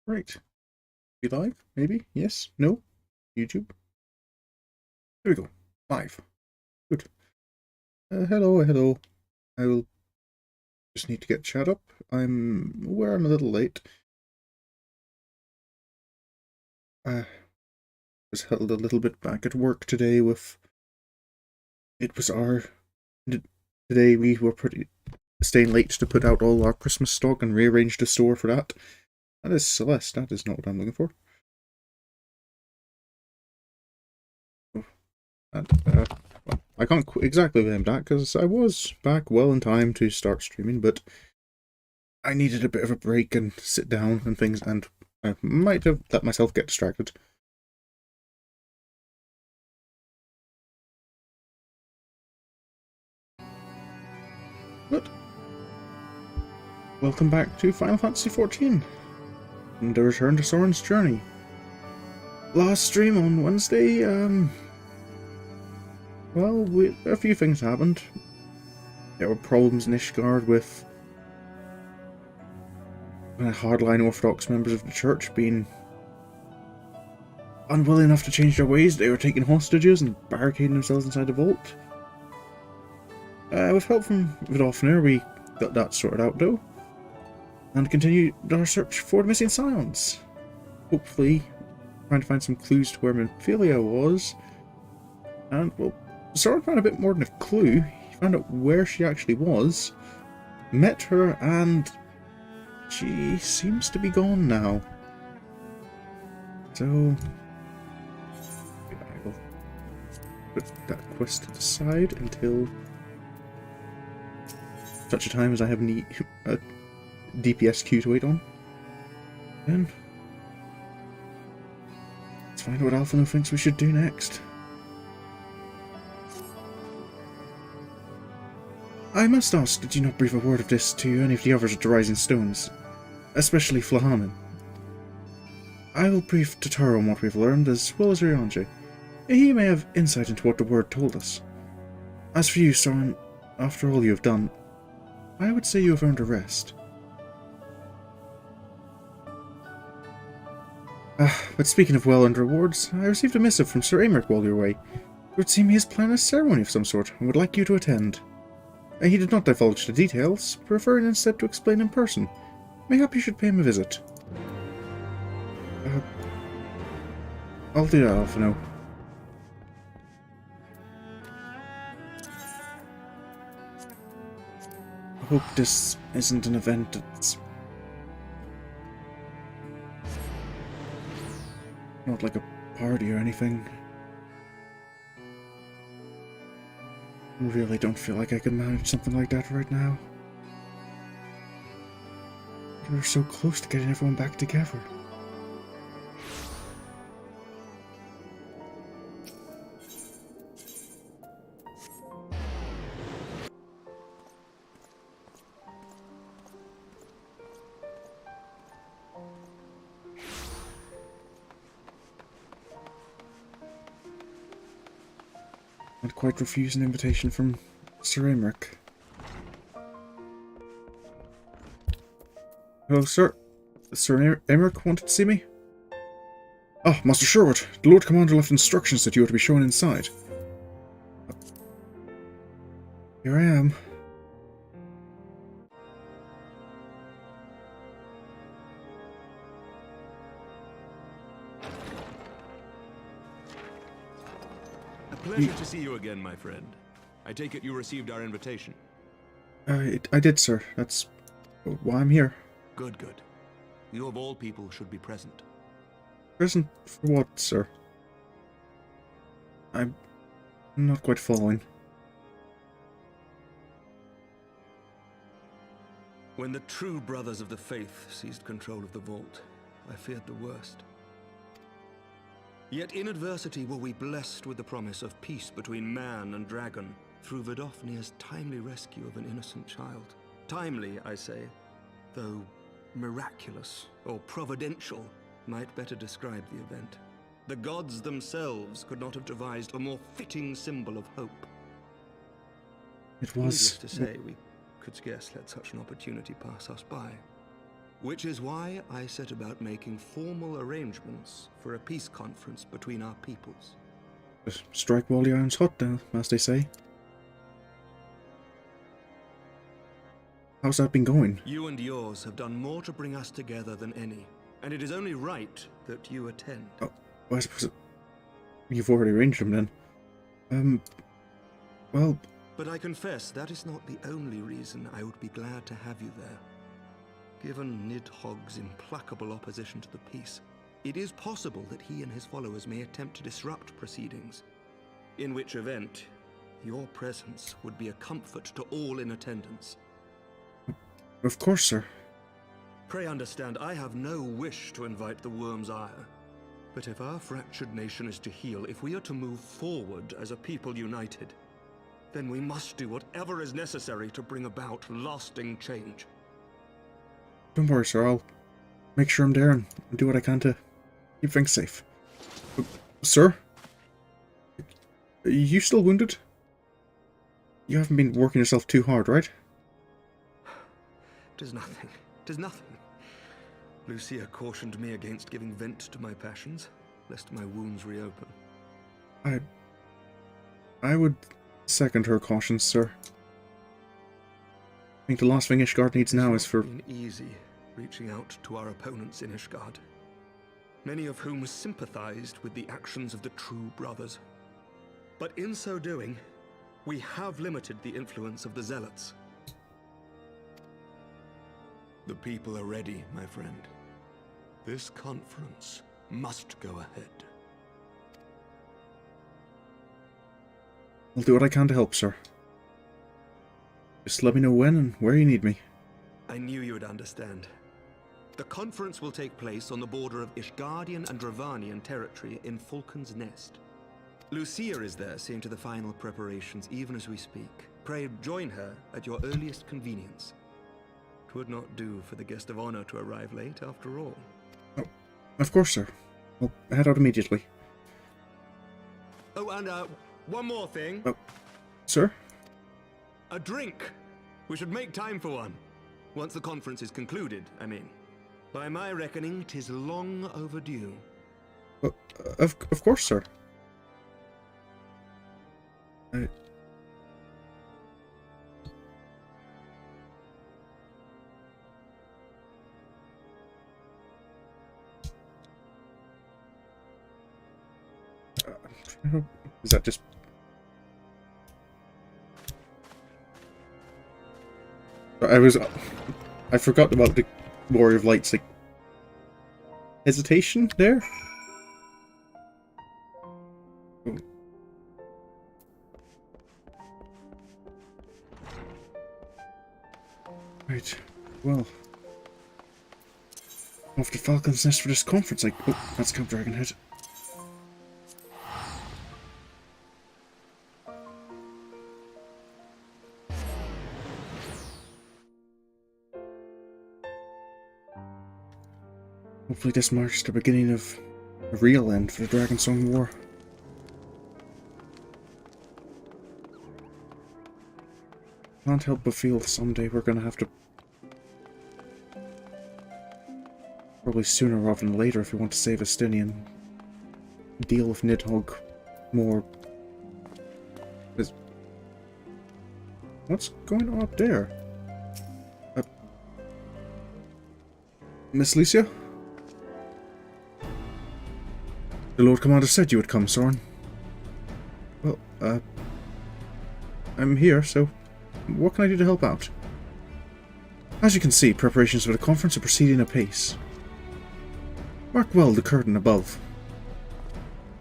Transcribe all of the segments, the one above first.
Right. Be live? Maybe? Yes? No? YouTube? Here we go. Live. Good. Hello. I will just need to get chat up. I'm aware I'm a little late. Was held a little bit back at work today with... Today we were staying late to put out all our Christmas stock and rearrange the store for that. That is Celeste. That is not what I'm looking for. And, well, I can't exactly blame that, because I was back well in time to start streaming, but I needed a bit of a break and sit down and things, and I might have let myself get distracted. But welcome back to Final Fantasy XIV and the return to Sorin's journey. Last stream on Wednesday, well, a few things happened. There were problems in Ishgard with hardline Orthodox members of the church being unwilling enough to change their ways. They were taking hostages and barricading themselves inside the vault. With help from Vidofnir, we got that sorted out, though, and continued our search for the missing Scions. Hopefully, trying to find some clues to where Minfilia was. And, well, Sorin found a bit more than a clue. He found out where she actually was, met her, and she seems to be gone now. So, I will put that quest to the side until such a time as I have a DPS queue to wait on. Then, let's find out what Alphino thinks we should do next. I must ask, did you not breathe a word of this to any of the others at the Rising Stones? Especially Flahamin. I will brief Totaro on what we've learned, as well as Ryanje. He may have insight into what the word told us. As for you, Sorin, after all you have done, I would say you have earned a rest. But speaking of well-earned rewards, I received a missive from Sir Aymeric while you were away. It would seem he has planned a ceremony of some sort, and would like you to attend. He did not divulge the details, preferring instead to explain in person. Mayhap you should pay him a visit. I'll do that, Alphino. I hope this isn't an event that's not like a party or anything. I really don't feel like I can manage something like that right now. We were so close to getting everyone back together. I'd quite refuse an invitation from Sir Aymeric. Hello, sir. Sir Aymeric wanted to see me? Ah, Master Sherwood, the Lord Commander left instructions that you are to be shown inside. Here I am. Pleasure to see you again, my friend. I take it you received our invitation. I did, sir. That's why I'm here. Good. You of all people should be present. Present for what, sir? I'm not quite following. When the true brothers of the faith seized control of the vault, I feared the worst. Yet in adversity were we blessed with the promise of peace between man and dragon through Vidofnir's timely rescue of an innocent child. Timely, I say, though miraculous or providential might better describe the event. The gods themselves could not have devised a more fitting symbol of hope. It was... Needless to say, we could scarce let such an opportunity pass us by. Which is why I set about making formal arrangements for a peace conference between our peoples. Just strike while the iron's hot, as they say. How's that been going? You and yours have done more to bring us together than any, and it is only right that you attend. Oh, well, I suppose you've already arranged them then. Well... But I confess that is not the only reason I would be glad to have you there. Given Nidhogg's implacable opposition to the peace, it is possible that he and his followers may attempt to disrupt proceedings, in which event your presence would be a comfort to all in attendance. Of course, sir. Pray understand, I have no wish to invite the Worm's ire. But if our fractured nation is to heal, if we are to move forward as a people united, then we must do whatever is necessary to bring about lasting change. Don't worry, sir. I'll make sure I'm there and do what I can to keep things safe. Sir? Are you still wounded? You haven't been working yourself too hard, right? 'Tis nothing. 'Tis nothing. Lucia cautioned me against giving vent to my passions, lest my wounds reopen. I would second her cautions, sir. I think the last thing Ishgard needs now is for... It's not been easy reaching out to our opponents in Ishgard, many of whom sympathized with the actions of the true brothers. But in so doing, we have limited the influence of the zealots. The people are ready, my friend. This conference must go ahead. I'll do what I can to help, sir. Just let me know when and where you need me. I knew you would understand. The conference will take place on the border of Ishgardian and Dravanian territory in Falcon's Nest. Lucia is there seeing to the final preparations even as we speak. Pray join her at your earliest convenience. 'Twould not do for the guest of honor to arrive late, after all. Oh, of course, sir. I'll head out immediately. Oh, and one more thing. Oh, sir? A drink! We should make time for one. Once the conference is concluded, I mean. By my reckoning, 'tis long overdue. Of course, sir. Is that just... I forgot about the Warrior of Light's, like, hesitation there? Oh. Right, well... off to Falcon's Nest for this conference, like... Oh, that's Camp Dragonhead. Hopefully this marks the beginning of a real end for the Dragonsong War. Can't help but feel someday we're gonna have to... probably sooner rather than later if we want to save Estinian. Deal with Nidhogg more... What's going on up there? Miss Lucia? The Lord Commander said you would come, Sorin. Well, I'm here, so what can I do to help out? As you can see, preparations for the conference are proceeding apace. Mark well the curtain above.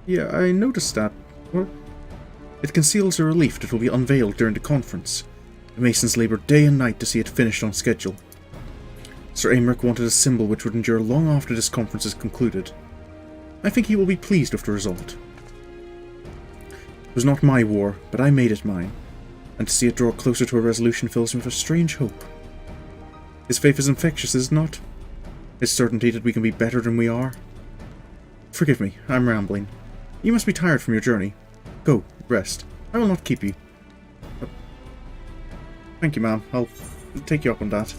Yeah, I noticed that. What? It conceals a relief that will be unveiled during the conference. The masons labour day and night to see it finished on schedule. Sir Aymeric wanted a symbol which would endure long after this conference is concluded. I think he will be pleased with the result. It was not my war, but I made it mine, and to see it draw closer to a resolution fills me with a strange hope. His faith is infectious, is it not? His certainty that we can be better than we are. Forgive me, I'm rambling. You must be tired from your journey. Go, rest. I will not keep you. Thank you, ma'am. I'll take you up on that.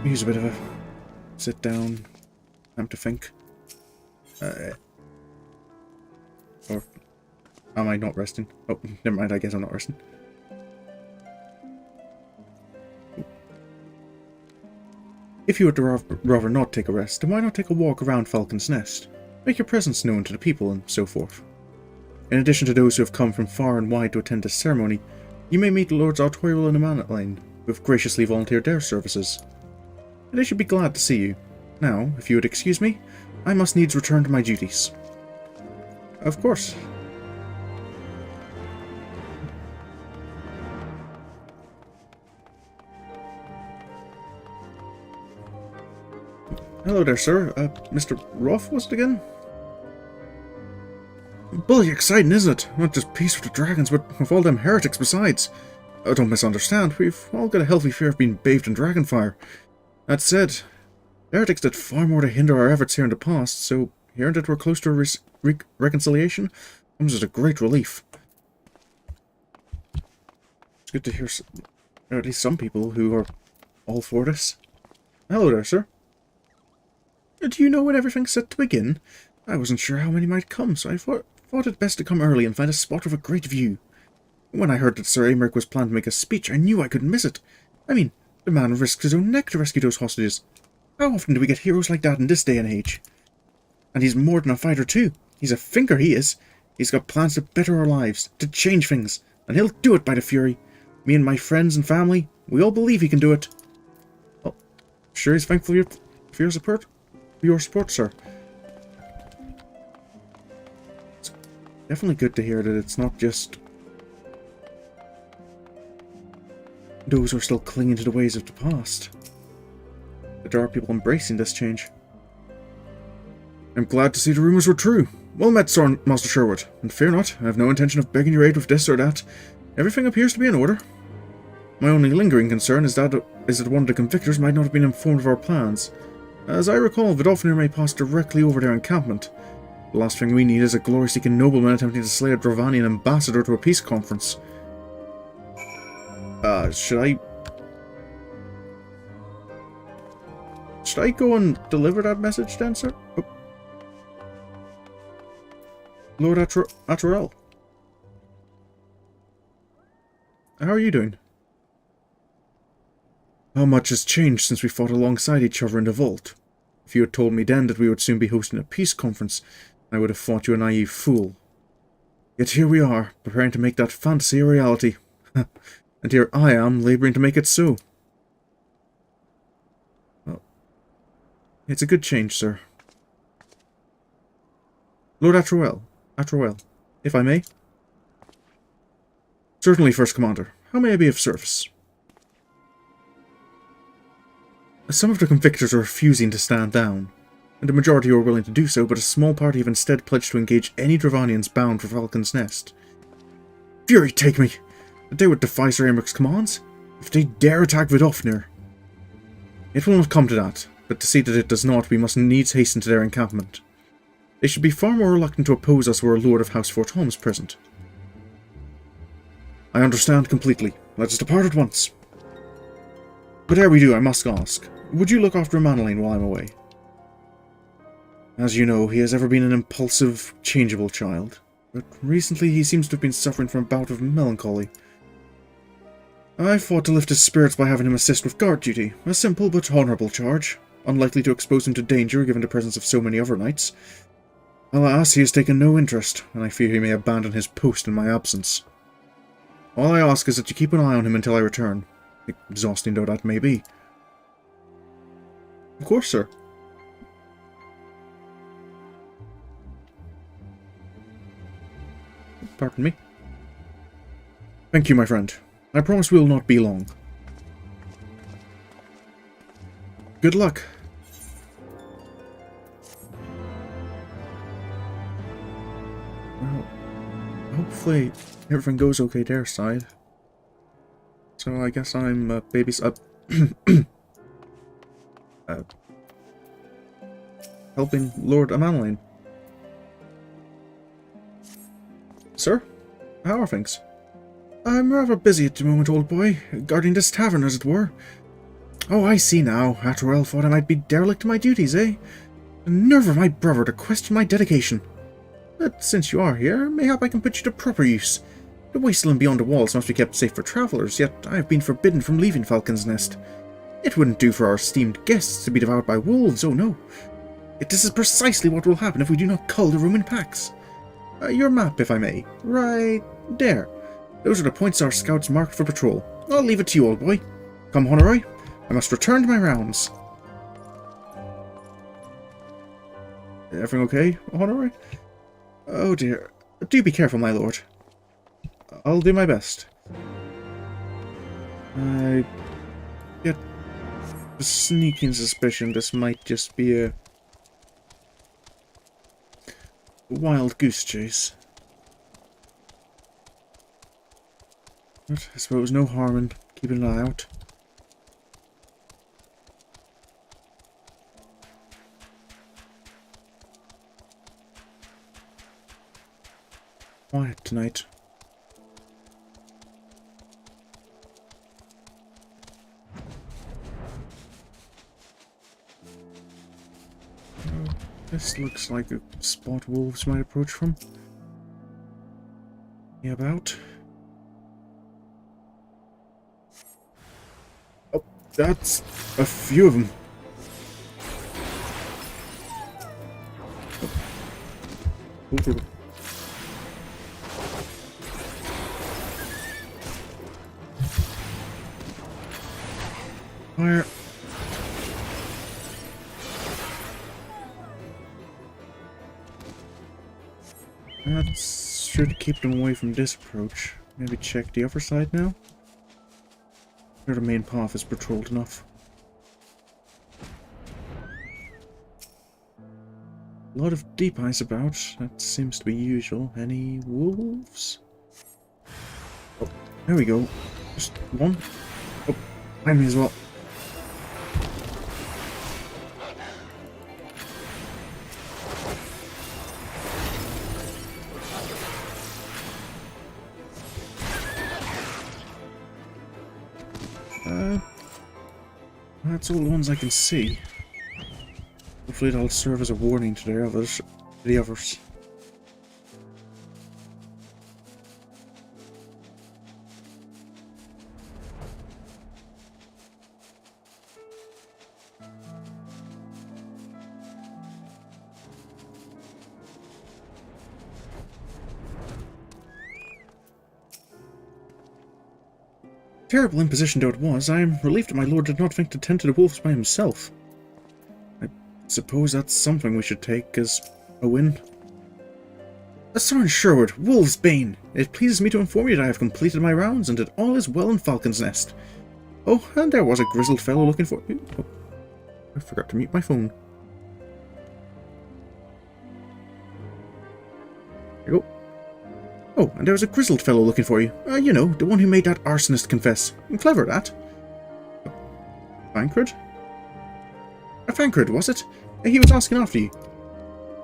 Use a bit of a sit down. Time to think. Or am I not resting? Oh, never mind, I guess I'm not resting. If you would rather not take a rest, then why not take a walk around Falcon's Nest? Make your presence known to the people and so forth. In addition to those who have come from far and wide to attend this ceremony, you may meet Lords Hydaelyn and Hydaelyn, who have graciously volunteered their services. And they should be glad to see you. Now, if you would excuse me, I must needs return to my duties. Of course. Hello there, sir. Mr. Roth, was it again? Bully exciting, isn't it? Not just peace with the dragons, but with all them heretics besides. Oh, don't misunderstand. We've all got a healthy fear of being bathed in dragonfire. That said, the heretics did far more to hinder our efforts here in the past, so hearing that we're close to a reconciliation comes as a great relief. It's good to hear at least some people who are all for this. Hello there, sir. Do you know when everything's set to begin? I wasn't sure how many might come, so I thought it best to come early and find a spot with a great view. When I heard that Sir Aymeric was planning to make a speech, I knew I couldn't miss it. I mean, the man risked his own neck to rescue those hostages. How often do we get heroes like that in this day and age? And he's more than a fighter too. He's a thinker, he is. He's got plans to better our lives, to change things, and he'll do it by the Fury. Me and my friends and family, we all believe he can do it. Well, sure he's thankful for your support. Your support, sir. It's definitely good to hear that it's not just those who are still clinging to the ways of the past. That there are people embracing this change. I'm glad to see the rumours were true. Well met, Sorin, Master Sherwood. And fear not, I have no intention of begging your aid with this or that. Everything appears to be in order. My only lingering concern is that one of the convictors might not have been informed of our plans. As I recall, Vidofnir may pass directly over their encampment. The last thing we need is a glory-seeking nobleman attempting to slay a Dravanian ambassador to a peace conference. Should I go and deliver that message then, sir? Oh. Lord Atterell. How are you doing? How much has changed since we fought alongside each other in the vault? If you had told me then that we would soon be hosting a peace conference, I would have thought you a naive fool. Yet here we are, preparing to make that fantasy a reality. And here I am, labouring to make it so. Well, it's a good change, sir. Lord Atterell, if I may? Certainly, First Commander. How may I be of service? Some of the convictors are refusing to stand down, and the majority are willing to do so, but a small party have instead pledged to engage any Dravanians bound for Falcon's Nest. Fury take me! That they would defy Sir Aymeric's commands? If they dare attack Vidofnir! It will not come to that, but to see that it does not, we must needs hasten to their encampment. They should be far more reluctant to oppose us were a Lord of House Fort Holmes present. I understand completely. Let us depart at once. But ere we do, I must ask, would you look after Hydaelyn while I'm away? As you know, he has ever been an impulsive, changeable child, but recently he seems to have been suffering from a bout of melancholy. I fought to lift his spirits by having him assist with guard duty, a simple but honourable charge, unlikely to expose him to danger given the presence of so many other knights. Alas, he has taken no interest, and I fear he may abandon his post in my absence. All I ask is that you keep an eye on him until I return, exhausting though that may be. Of course, sir. Pardon me. Thank you, my friend. I promise we will not be long. Good luck. Well, hopefully everything goes okay their side. So I guess I'm helping Lord Hydaelyn. Sir, how are things? I'm rather busy at the moment, old boy, guarding this tavern, as it were. Oh, I see now. After all, thought I might be derelict in my duties, eh? The nerve of my brother to question my dedication. But since you are here, mayhap I can put you to proper use. The wasteland beyond the walls must be kept safe for travellers, yet I have been forbidden from leaving Falcon's Nest. It wouldn't do for our esteemed guests to be devoured by wolves, oh no. Yet this is precisely what will happen if we do not cull the Roman packs. Your map, if I may. Right there. Those are the points our scouts marked for patrol. I'll leave it to you, old boy. Come, Honoroy. I must return to my rounds. Everything okay, Honoroy? Oh dear. Do be careful, my lord. I'll do my best. I get a sneaking suspicion this might just be a wild goose chase. But I suppose no harm in keeping an eye out. Quiet tonight. This looks like a spot wolves might approach from. Yeah, about. Oh, that's a few of them. Oh. Fire. That should keep them away from this approach. Maybe check the other side now? Or the main path is patrolled enough. A lot of deep eyes about. That seems to be usual. Any wolves? Oh, there we go. Just one. Oh, behind me as well. That's all the ones I can see. Hopefully that'll serve as a warning to the others. Terrible imposition though it was, I am relieved that my lord did not think to tend to the wolves by himself. I suppose that's something we should take as a win. Sorin Sherwood, Wolf's Bane. It pleases me to inform you that I have completed my rounds and that all is well in Falcon's Nest. Oh, and there was a grizzled fellow looking for you. Oh, I forgot to mute my phone. There you go. Oh, and there was a grizzled fellow looking for you. You know, the one who made that arsonist confess. Clever, that. Fancred? Fancred, was it? He was asking after you.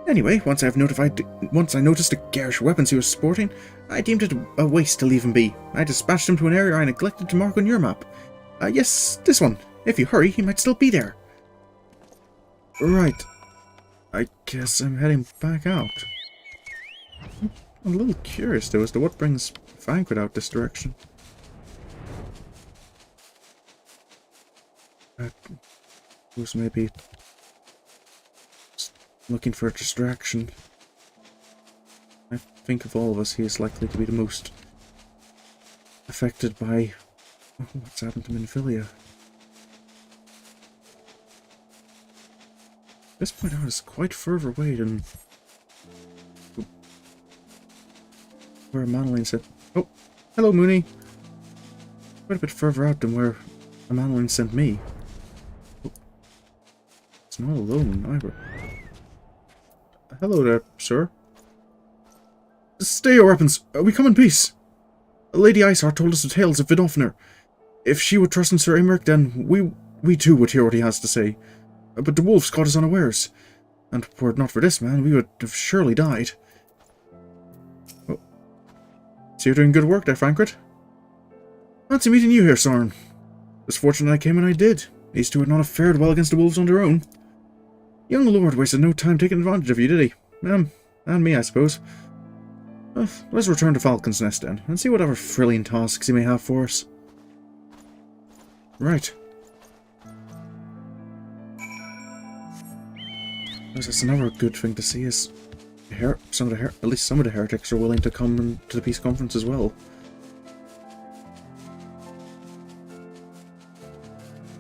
Anyway, once I noticed the garish weapons he was sporting, I deemed it a waste to leave him be. I dispatched him to an area I neglected to mark on your map. Yes, this one. If you hurry, he might still be there. Right. I guess I'm heading back out. I'm a little curious, though, as to what brings Fancred out this direction. Who's maybe just looking for a distraction. I think of all of us, he is likely to be the most affected by what's happened to Minfilia. This point out is quite further away than where Madeline said, oh, hello Mooney. Quite a bit further out than where Madeline sent me. Oh, it's not alone either. Hello there, sir. Stay your weapons. We come in peace. Lady Iceheart told us the tales of Vidofnir. If she would trust in Sir Imric, then we too would hear what he has to say. But the wolves caught us unawares, and were it not for this man, we would have surely died. Oh. So you're doing good work there, Fancred? Fancy meeting you here, Sorin. It was fortunate I came when I did. These two would not have fared well against the wolves on their own. Young lord wasted no time taking advantage of you, did he? And me, I suppose. Let's return to Falcon's Nest then, and see whatever thrilling tasks he may have for us. Right. That's another good thing to see is at least some of the heretics are willing to come to the peace conference as well.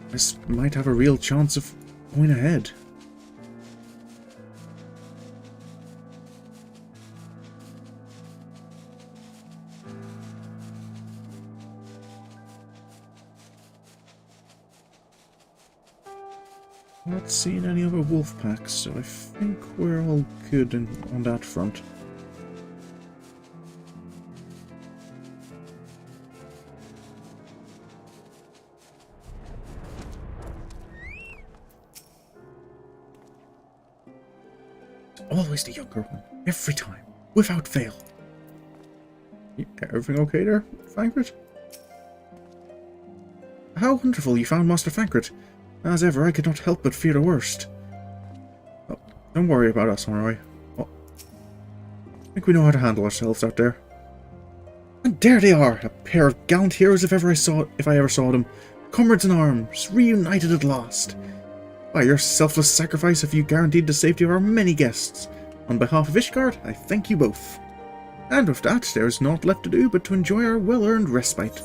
This might have a real chance of going ahead. Not seeing any other wolf packs, so I think we're all good on that front. Always the younger one, every time, without fail. Everything okay there, Fankrit? How wonderful you found Master Fankrit. As ever, I could not help but fear the worst. Oh, don't worry about us, Monroy. Oh, I think we know how to handle ourselves out there. And there they are, a pair of gallant heroes if I ever saw them. Comrades in arms, reunited at last. By your selfless sacrifice have you guaranteed the safety of our many guests. On behalf of Ishgard, I thank you both. And with that, there is naught left to do but to enjoy our well-earned respite.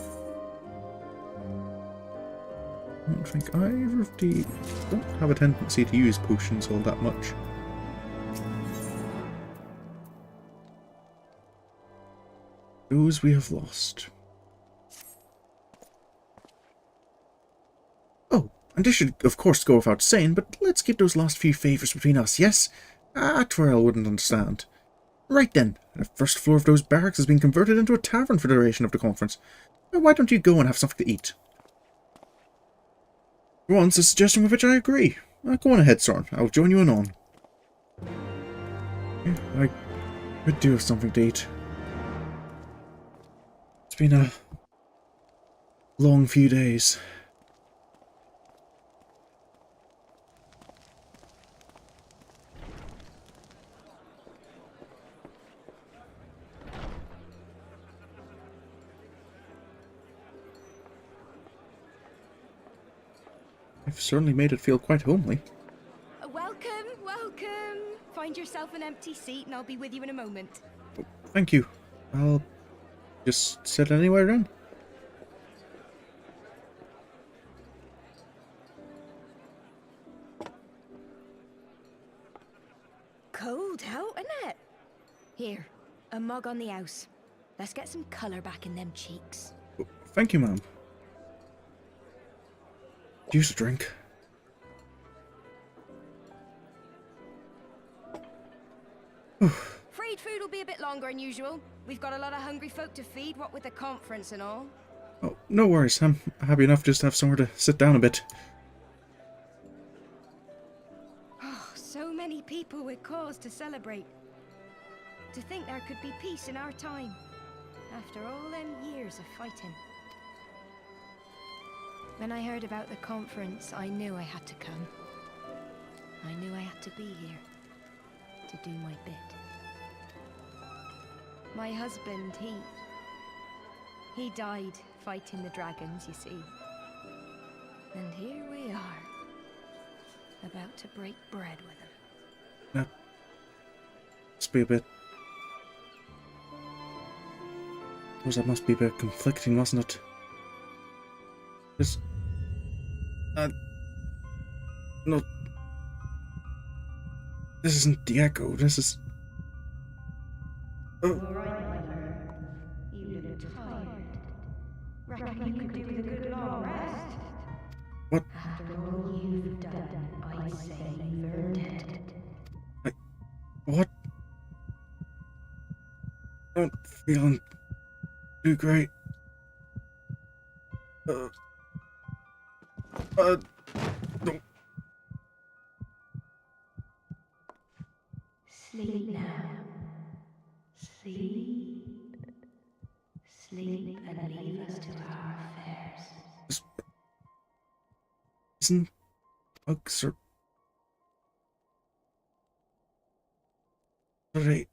I don't think either of the... don't have a tendency to use potions all that much. Those we have lost. Oh, and this should of course go without saying, but let's keep those last few favours between us, yes? Twirl wouldn't understand. Right then, the first floor of those barracks has been converted into a tavern for the duration of the conference. Why don't you go and have something to eat? For once, a suggestion with which I agree. Go on ahead, Sorin. I'll join you anon. Yeah, I could do with something to eat. It's been a long few days. I've certainly made it feel quite homely. Welcome, welcome. Find yourself an empty seat and I'll be with you in a moment. Oh, thank you. I'll just sit anywhere then. Cold out, isn't it? Here, a mug on the house. Let's get some colour back in them cheeks. Oh, thank you, ma'am. Use a drink. Freed food will be a bit longer than usual. We've got a lot of hungry folk to feed, what with the conference and all. Oh, no worries. I'm happy enough just to have somewhere to sit down a bit. Oh, so many people with cause to celebrate. To think there could be peace in our time, after all them years of fighting. When I heard about the conference, I knew I had to come. I knew I had to be here, to do my bit. My husband, he died fighting the dragons, you see. And here we are, about to break bread with him. That must be a bit... that must be a bit conflicting, mustn't it? This... no... This isn't the Echo, this is... All right, my friend. You look tired. Reckon you could do with a good long rest? What? After all you've done, I say you've earned it. What? Not feeling too great. No. Sleep now. Sleep. Sleep and leave us to our affairs. Isn't bugs or they?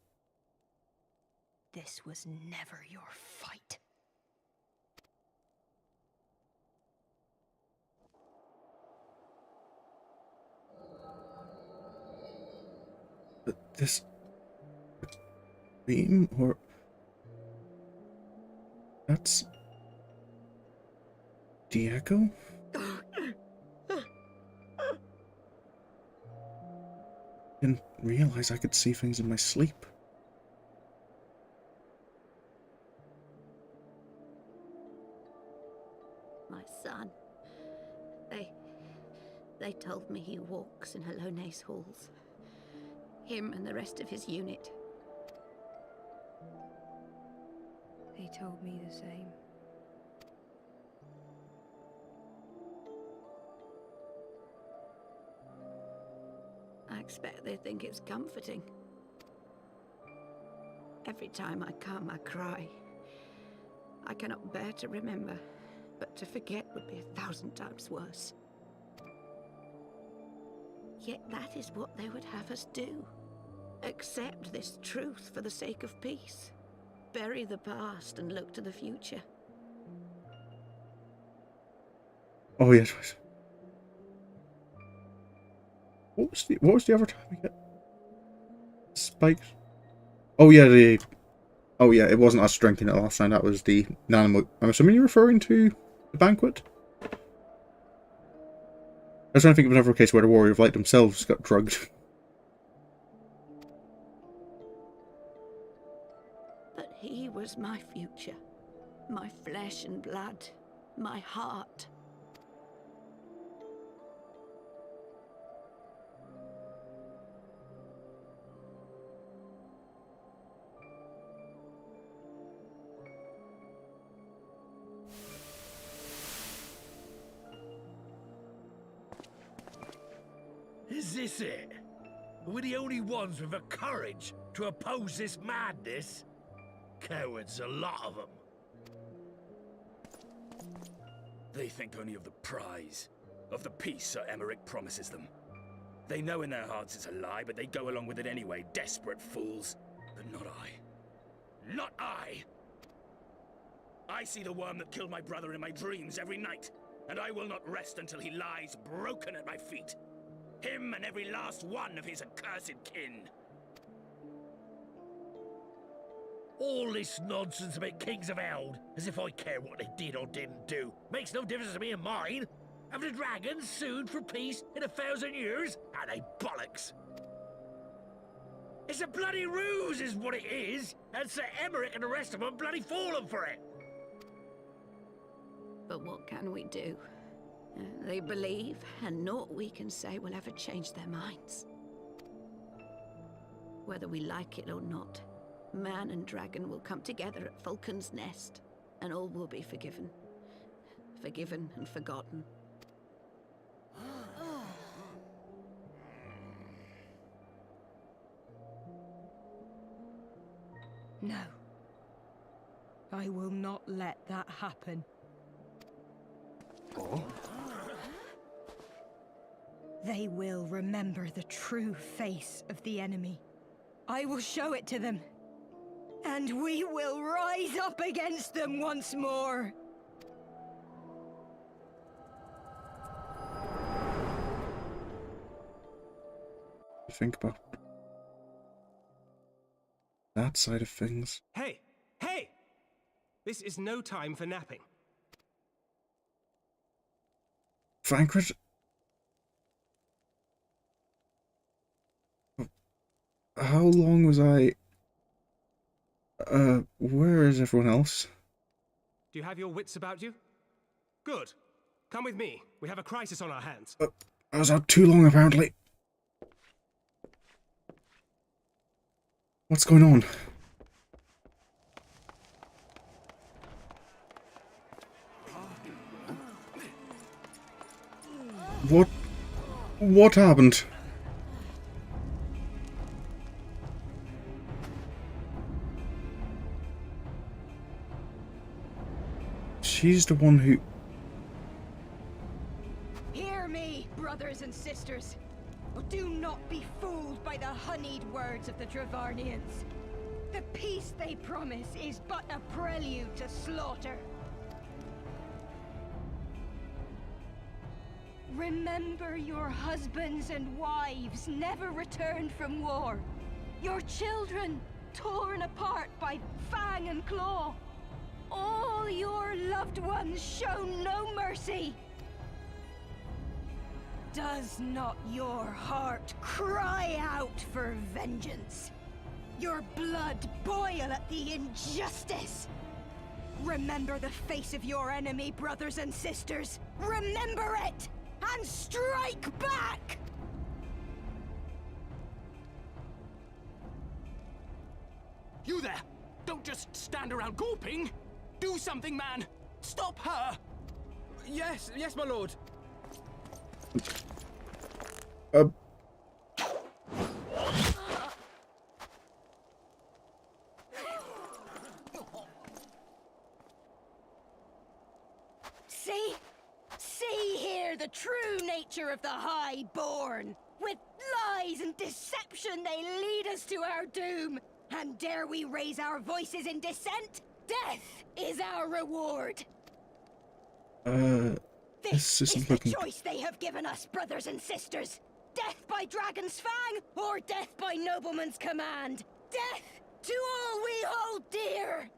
This was never your fight. But this beam or that's Diego? Didn't realize I could see things in my sleep. My son. They told me he walks in Hydaelyn's halls. Him and the rest of his unit. They told me the same. I expect they think it's comforting. Every time I come, I cry. I cannot bear to remember, but to forget would be 1,000 times worse. Yet that is what they would have us do. Accept this truth for the sake of peace. Bury the past and look to the future. Oh yes. What was the other time we get spikes? Oh yeah, it wasn't us drinking it last time. That was the animal. I'm assuming you're referring to the banquet. I was trying to think of another case where the Warrior of Light themselves got drugged. But he was my future, my flesh and blood, my heart. Is this it? We're the only ones with the courage to oppose this madness? Cowards, a lot of them. They think only of the prize, of the peace Sir Emmerich promises them. They know in their hearts it's a lie, but they go along with it anyway, desperate fools. But not I. Not I! I see the worm that killed my brother in my dreams every night, and I will not rest until he lies broken at my feet. Him and every last one of his accursed kin. All this nonsense about Kings of Eld, as if I care what they did or didn't do. Makes no difference to me and mine. Have the dragons sued for peace in 1,000 years? Are they bollocks? It's a bloody ruse is what it is, and Sir Emmerich and the rest of them bloody fallen for it. But what can we do? They believe, and naught we can say will ever change their minds. Whether we like it or not, man and dragon will come together at Vulcan's Nest, and all will be forgiven. Forgiven and forgotten. No. I will not let that happen. Oh. They will remember the true face of the enemy. I will show it to them. And we will rise up against them once more. Think about that side of things. Hey! Hey! This is no time for napping. Frankfurt? How long was I... where is everyone else? Do you have your wits about you? Good. Come with me. We have a crisis on our hands. I was out too long, apparently. What's going on? What happened? She's the one who... Hear me! sisters. Do not be fooled by the honeyed words of the Dravarnians. The peace they promise is but a prelude to slaughter. Remember, your husbands and wives never returned from war. Your children torn apart by fang and claw. All your loved ones shown no mercy. Does not your heart cry out for vengeance? Your blood boil at the injustice? Remember the face of your enemy, brothers and sisters. Remember it, and strike back! You there! Don't just stand around gawping! Do something, man! Stop her! Yes, my lord. See here the true nature of the Highborn. With lies and deception they lead us to our doom. And dare we raise our voices in dissent? Death is our reward. This isn't is the looking... choice they have given us, brothers and sisters. Death by dragon's fang, or death by nobleman's command. Death to all we hold dear.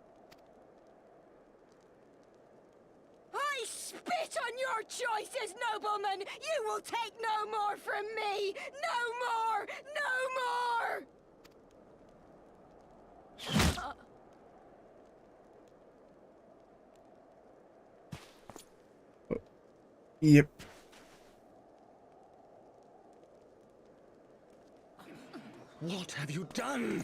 I spit on your choices, noblemen! You will take no more from me! No more! No more! Yep. What have you done?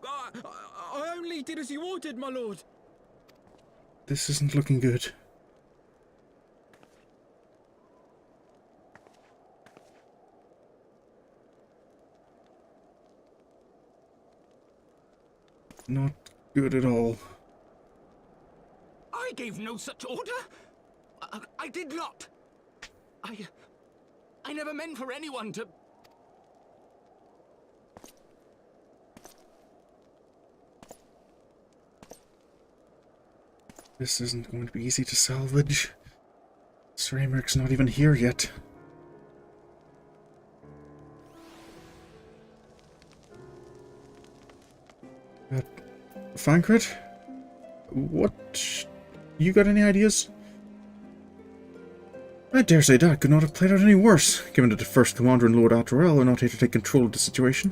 I only did as you ordered, my lord. This isn't looking good. Not good at all. I gave no such order! I did not! I never meant for anyone to... This isn't going to be easy to salvage. Sir Americ's not even here yet. Fancred? What? You got any ideas? I dare say that could not have played out any worse, given that the first commander and Lord Attorel are not here to take control of the situation.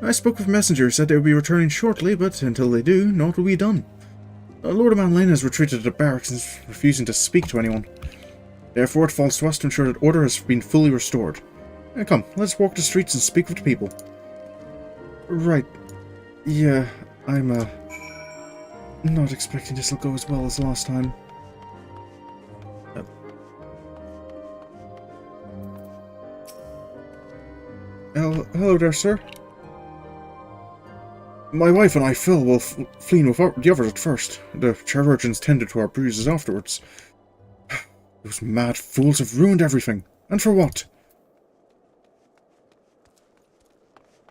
I spoke with messengers, said they would be returning shortly, but until they do, naught will be done. Lord Amanlane has retreated to the barracks and is refusing to speak to anyone. Therefore it falls to us to ensure that order has been fully restored. Come, let's walk the streets and speak with the people. Right. Yeah, I'm, not expecting this will go as well as last time. Hello there, sir. My wife and I, Phil, will flee with the others at first. The chirurgeons tended to our bruises afterwards. Those mad fools have ruined everything. And for what?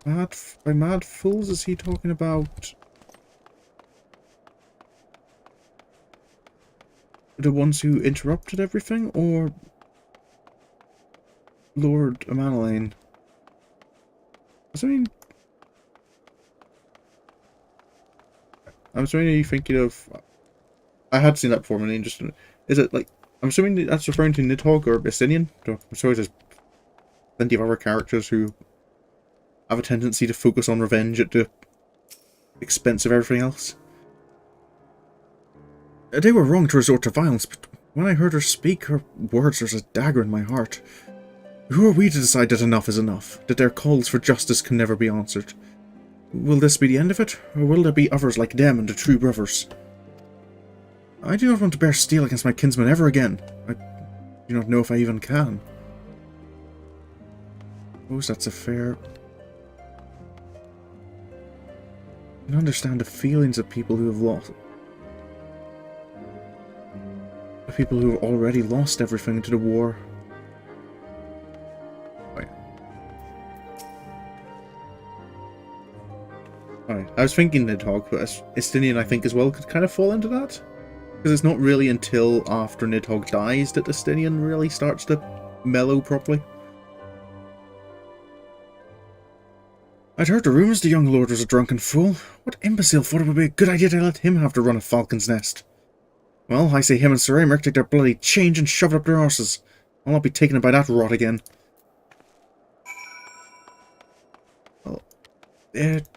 By mad fools, is he talking about the ones who interrupted everything, or Lord Amanlane? I mean, I'm assuming you're thinking of... I had seen that before, and just... Is it like... I'm assuming that's referring to Nidhogg or Basinian? I'm sorry, there's plenty of other characters who have a tendency to focus on revenge at the expense of everything else. They were wrong to resort to violence, but when I heard her speak, her words, there's a dagger in my heart. Who are we to decide that enough is enough? That their calls for justice can never be answered? Will this be the end of it, or will there be others like them and the true brothers? I do not want to bear steel against my kinsmen ever again. I do not know if I even can. Suppose that's a fair... I can understand the feelings of people who have lost... The people who have already lost everything to the war Right. I was thinking Nidhogg, but Estinian, I think, as well, could kind of fall into that. Because it's not really until after Nidhogg dies that Estinian really starts to mellow properly. I'd heard the rumours the young lord was a drunken fool. What imbecile thought it would be a good idea to let him have to run a falcon's nest? Well, I say him and Sorin take their bloody change and shove it up their arses. I'll not be taken in by that rot again. Well, it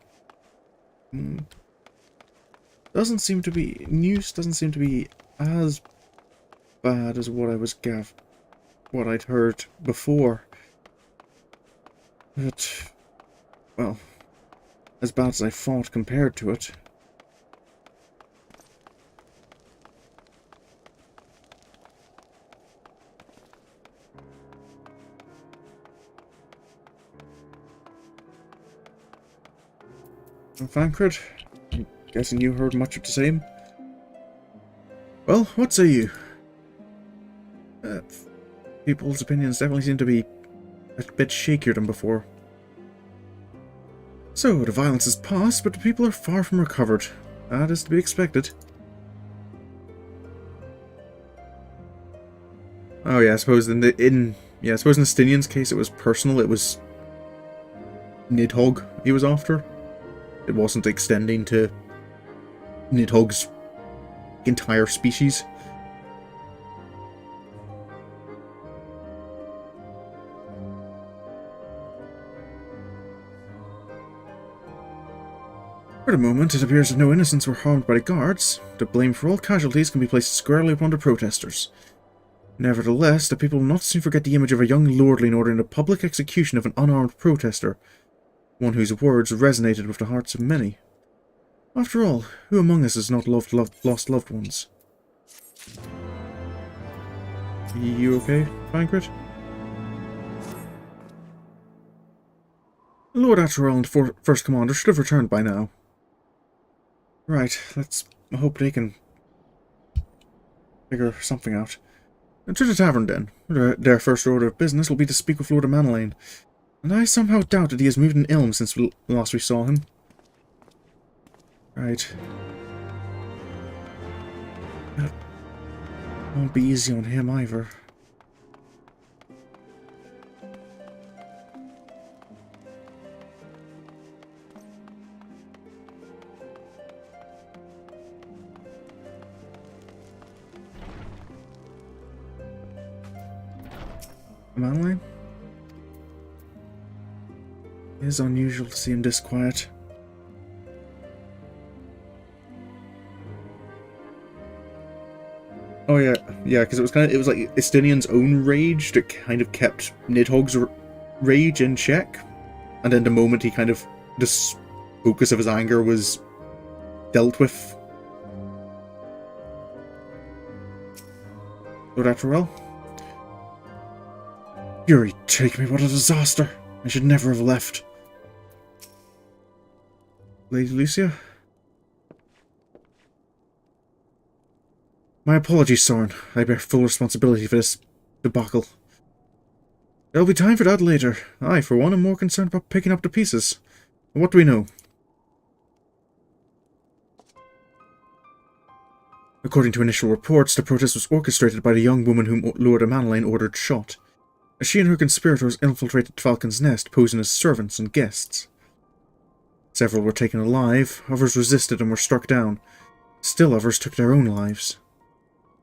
doesn't seem to be... News doesn't seem to be as bad as what what I'd heard before. But... well, as bad as I thought compared to it. Thancred, I'm guessing you heard much of the same. Well, what say you? People's opinions definitely seem to be a bit shakier than before. So, the violence has passed, but the people are far from recovered. That is to be expected. Oh yeah, I suppose in Estinian's case it was personal. It was Nidhogg he was after. It wasn't extending to Nidhogg's entire species. For the moment, it appears that no innocents were harmed by the guards. The blame for all casualties can be placed squarely upon the protesters. Nevertheless, the people will not soon forget the image of a young lordling ordering the public execution of an unarmed protester, one whose words resonated with the hearts of many. After all, who among us has not lost loved ones? You okay, Thancred? Lord Atcherel and First Commander should have returned by now. Right, let's hope they can figure something out. To the tavern, then. Their first order of business will be to speak with Lord Hydaelyn, and I somehow doubt that he has moved an ilm since last we saw him. Right. That won't be easy on him either. Hydaelyn? It is unusual to see him this quiet. Oh yeah, because it was like Estinian's own rage that kind of kept Nidhogg's rage in check, and then the moment he kind of the focus of his anger was dealt with. Lord Atcherel? Fury, take me, what a disaster! I should never have left. Lady Lucia? My apologies, Sorin. I bear full responsibility for this debacle. There'll be time for that later. I, for one, am more concerned about picking up the pieces. What do we know? According to initial reports, the protest was orchestrated by the young woman whom Lord Hydaelyn ordered shot. She and her conspirators infiltrated Falcon's Nest, posing as servants and guests. Several were taken alive, others resisted and were struck down. Still others took their own lives.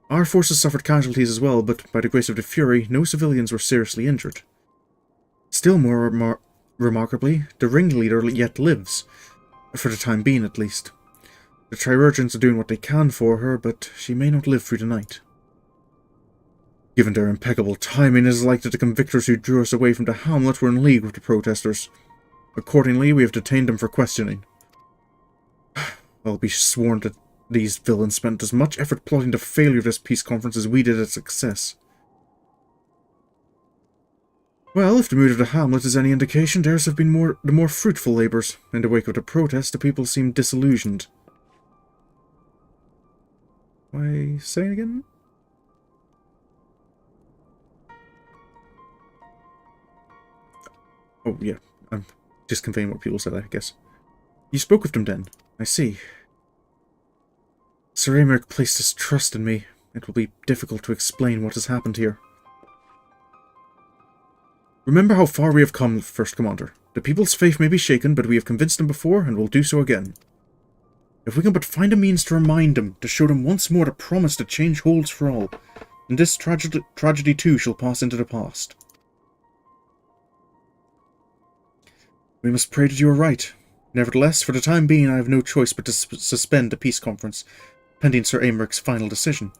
Our forces suffered casualties as well, but by the grace of the Fury, no civilians were seriously injured. Still more remarkably, the ringleader yet lives, for the time being at least. The Chirurgeons are doing what they can for her, but she may not live through the night. Given their impeccable timing, it is likely the convictors who drew us away from the hamlet were in league with the protesters. Accordingly, we have detained them for questioning. I'll be sworn that these villains spent as much effort plotting the failure of this peace conference as we did its success. Well, if the mood of the hamlet is any indication, theirs have been the more fruitful labours. In the wake of the protest, the people seem disillusioned. Why, say it again? Oh, yeah. I'm just conveying what people said, I guess. You spoke with him then? I see. Sir Aymeric placed his trust in me. It will be difficult to explain what has happened here. Remember how far we have come, First Commander. The people's faith may be shaken, but we have convinced them before, and will do so again. If we can but find a means to remind them, to show them once more the promise that change holds for all, then this tragedy too shall pass into the past. We must pray that you are right. Nevertheless, for the time being I have no choice but to suspend the peace conference, pending Sir Aymeric's final decision.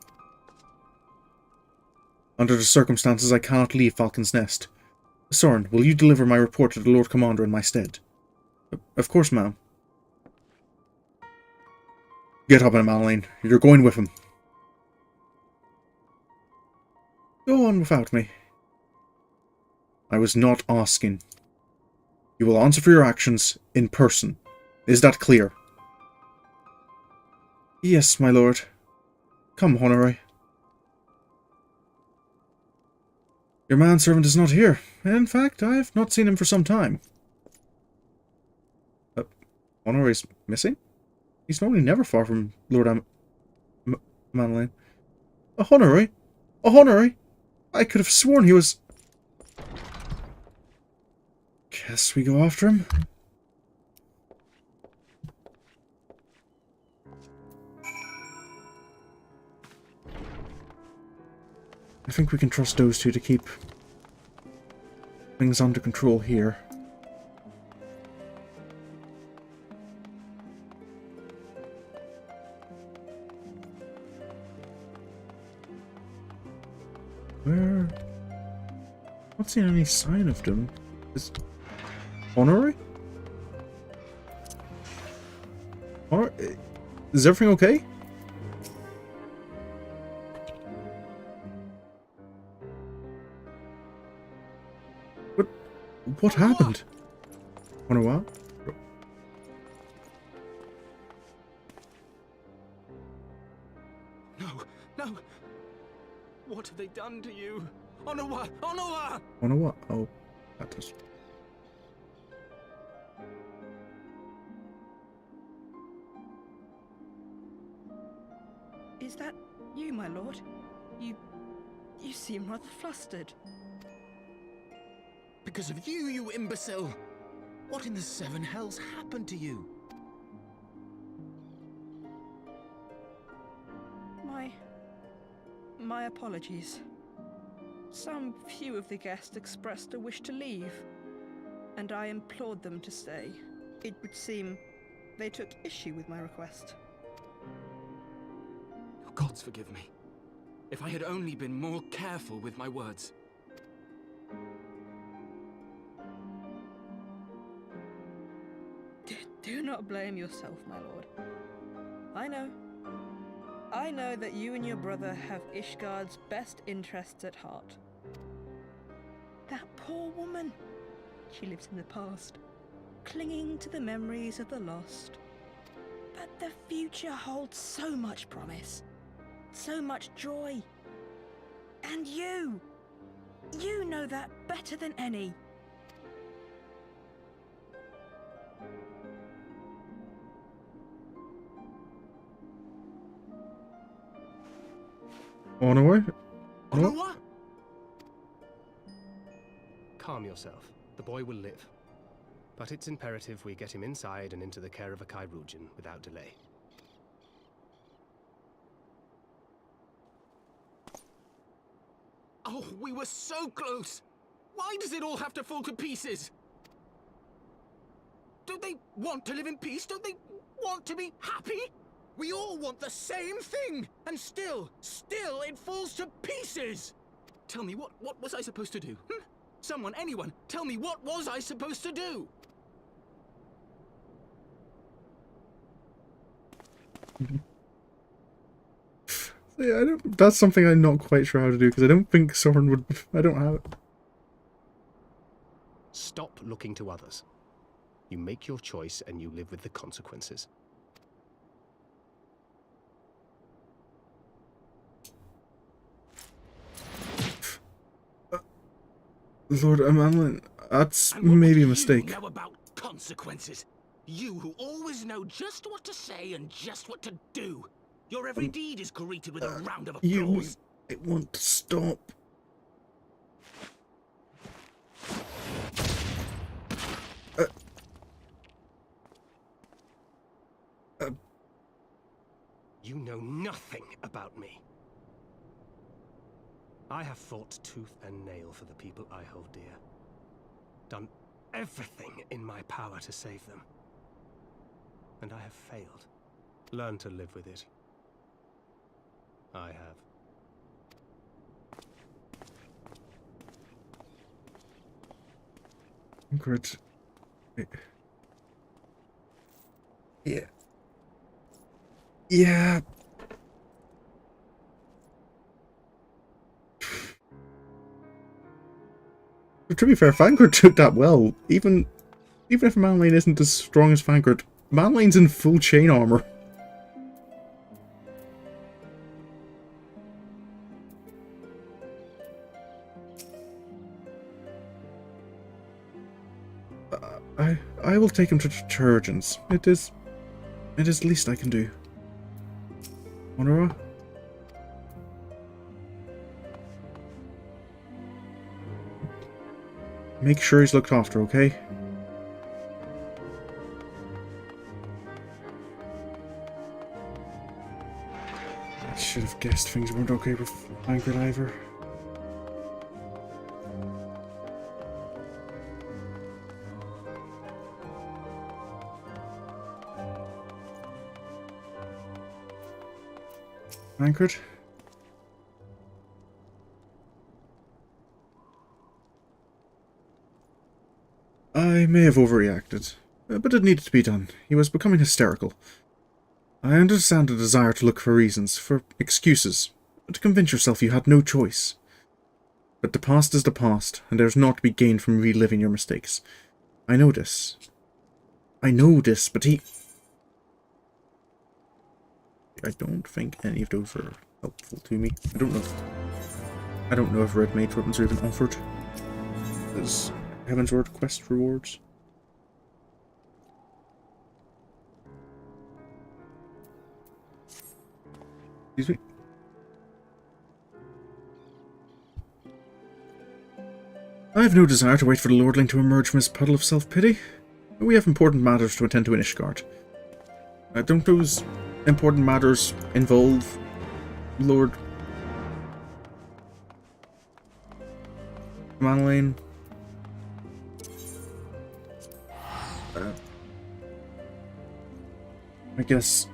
Under the circumstances, I cannot leave Falcon's Nest. Sorin, will you deliver my report to the Lord Commander in my stead? Of course, ma'am. Get up, Hydaelyn. You're going with him. Go on without me. I was not asking. You will answer for your actions in person. Is that clear? Yes, my lord. Come, Honoré. Your manservant is not here. In fact, I have not seen him for some time. Honoré's missing? He's normally never far from Lord Hydaelyn. A Honoré? A Honoré? I could have sworn he was... Guess we go after him? I think we can trust those two to keep things under control here. Where? Not seeing any sign of them. Is Honoré? Is everything okay? What happened? Wonder what? No! What have they done to you? Onawa! Onawa! Wonder what? Oh, that does. Is that you, my lord? You seem rather flustered. Because of you, you imbecile! What in the seven hells happened to you? My apologies. Some few of the guests expressed a wish to leave, and I implored them to stay. It would seem they took issue with my request. Oh, gods forgive me. If I had only been more careful with my words. Do not blame yourself, my lord. I know that you and your brother have Ishgard's best interests at heart. That poor woman. She lives in the past, clinging to the memories of the lost. But the future holds so much promise, so much joy. And you know that better than any. Honoré? Onawa? Calm yourself. The boy will live. But it's imperative we get him inside and into the care of a Chirurgeon without delay. Oh, we were so close! Why does it all have to fall to pieces? Don't they want to live in peace? Don't they want to be happy? We all want the same thing! And still it falls to pieces! Tell me, what was I supposed to do? Someone, anyone, tell me, what was I supposed to do? Yeah, that's something I'm not quite sure how to do, because I don't think Sorin would... I don't have it. Stop looking to others. You make your choice and you live with the consequences. Lord Hydaelyn, that's maybe a mistake. You know about consequences? You who always know just what to say and just what to do. Your every deed is greeted with a round of applause. It won't stop. You know nothing about me. I have fought tooth and nail for the people I hold dear. Done everything in my power to save them. And I have failed. Learn to live with it. I have. Good. Yeah. Yeah. To be fair, Vanguard took that well. Even if Manlane isn't as strong as Vanguard, Manlane's in full chain armor. I will take him to detergents. It is the least I can do. Honora? Make sure he's looked after, okay? I should have guessed things weren't okay with Vanguard either. Vanguard? I may have overreacted, but it needed to be done. He was becoming hysterical. I understand the desire to look for reasons, for excuses, to convince yourself you had no choice. But the past is the past, and there's naught to be gained from reliving your mistakes. I know this. But he... I don't think any of those are helpful to me. I don't know if red mage weapons are even offered as Heaven's Word quest rewards. Excuse me. I have no desire to wait for the Lordling to emerge from his puddle of self-pity. We have important matters to attend to in Ishgard. Don't those important matters involve Lord Manlane? I guess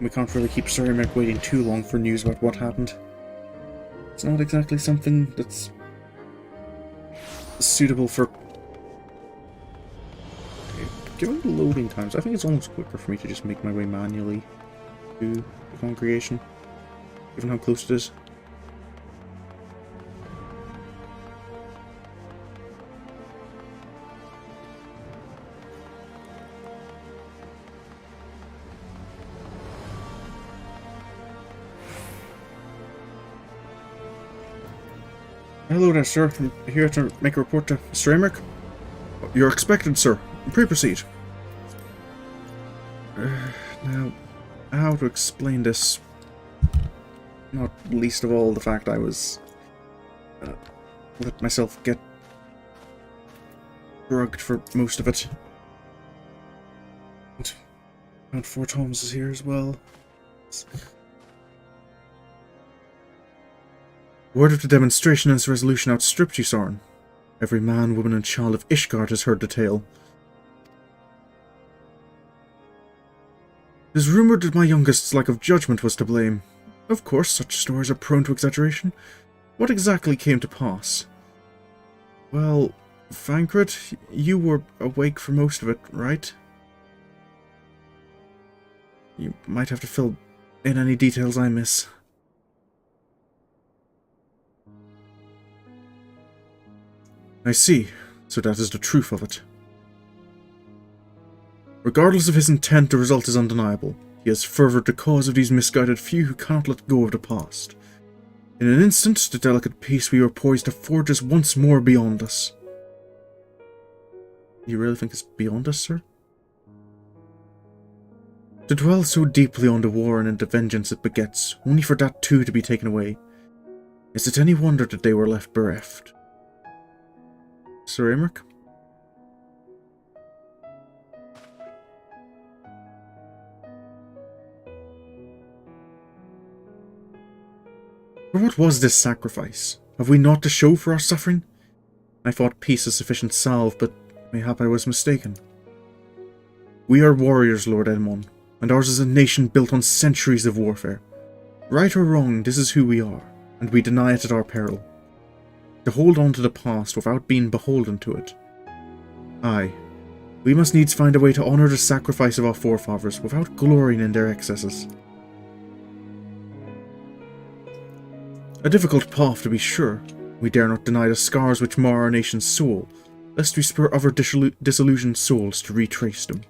we can't really keep Sorin waiting too long for news about what happened. It's not exactly something that's suitable for... Given the loading times, I think it's almost quicker for me to just make my way manually to the congregation, given how close it is. Hello there, sir. I'm here to make a report to Mr. Emmerich. You're expected, sir. Pray proceed. Now, how to explain this? Not least of all the fact I was... let myself get drugged for most of it. And Count Fort Holmes is here as well. Word of the demonstration and its resolution outstripped you, Sorin. Every man, woman and child of Ishgard has heard the tale. It is rumoured that my youngest's lack of judgment was to blame. Of course, such stories are prone to exaggeration. What exactly came to pass? Well, Thancred, you were awake for most of it, right? You might have to fill in any details I miss. I see. So that is the truth of it. Regardless of his intent, the result is undeniable. He has furthered the cause of these misguided few who cannot let go of the past. In an instant, the delicate peace we were poised to forge is once more beyond us. You really think it's beyond us, sir? To dwell so deeply on the war and the vengeance it begets, only for that too to be taken away. Is it any wonder that they were left bereft? Sir Aymeric? For what was this sacrifice? Have we naught to show for our suffering? I thought peace a sufficient salve, but mayhap I was mistaken. We are warriors, Lord Edmond, and ours is a nation built on centuries of warfare. Right or wrong, this is who we are, and we deny it at our peril. To hold on to the past without being beholden to it. Aye, we must needs find a way to honour the sacrifice of our forefathers without glorying in their excesses. A difficult path, to be sure. We dare not deny the scars which mar our nation's soul, lest we spur other disillusioned souls to retrace them.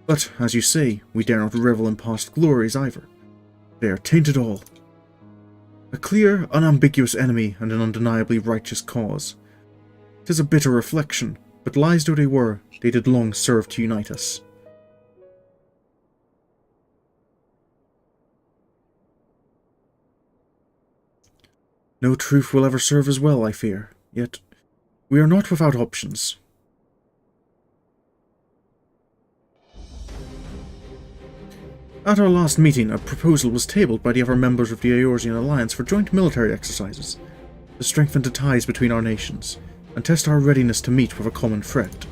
But, as you say, we dare not revel in past glories either. They are tainted all. A clear, unambiguous enemy and an undeniably righteous cause. 'Tis a bitter reflection, but lies though they were, they did long serve to unite us. No truth will ever serve as well, I fear, yet we are not without options. At our last meeting, a proposal was tabled by the other members of the Eorzean Alliance for joint military exercises, to strengthen the ties between our nations, and test our readiness to meet with a common threat.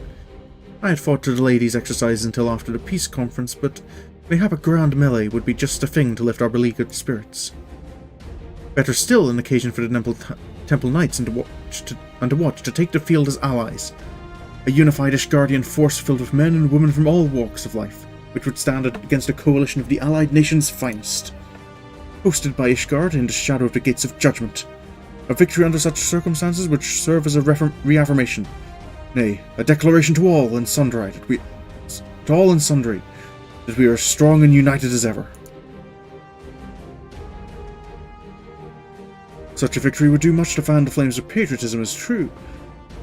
I had thought to delay these exercises until after the peace conference, but mayhap a grand melee would be just the thing to lift our beleaguered spirits. Better still, an occasion for the Temple Knights and the Watch to take the field as allies. A unified Ishgardian force filled with men and women from all walks of life, which would stand against a coalition of the allied nation's finest. Hosted by Ishgard in the shadow of the Gates of Judgment. A victory under such circumstances would serve as a reaffirmation, nay, a declaration to all and sundry that we are strong and united as ever. Such a victory would do much to fan the flames of patriotism, is true,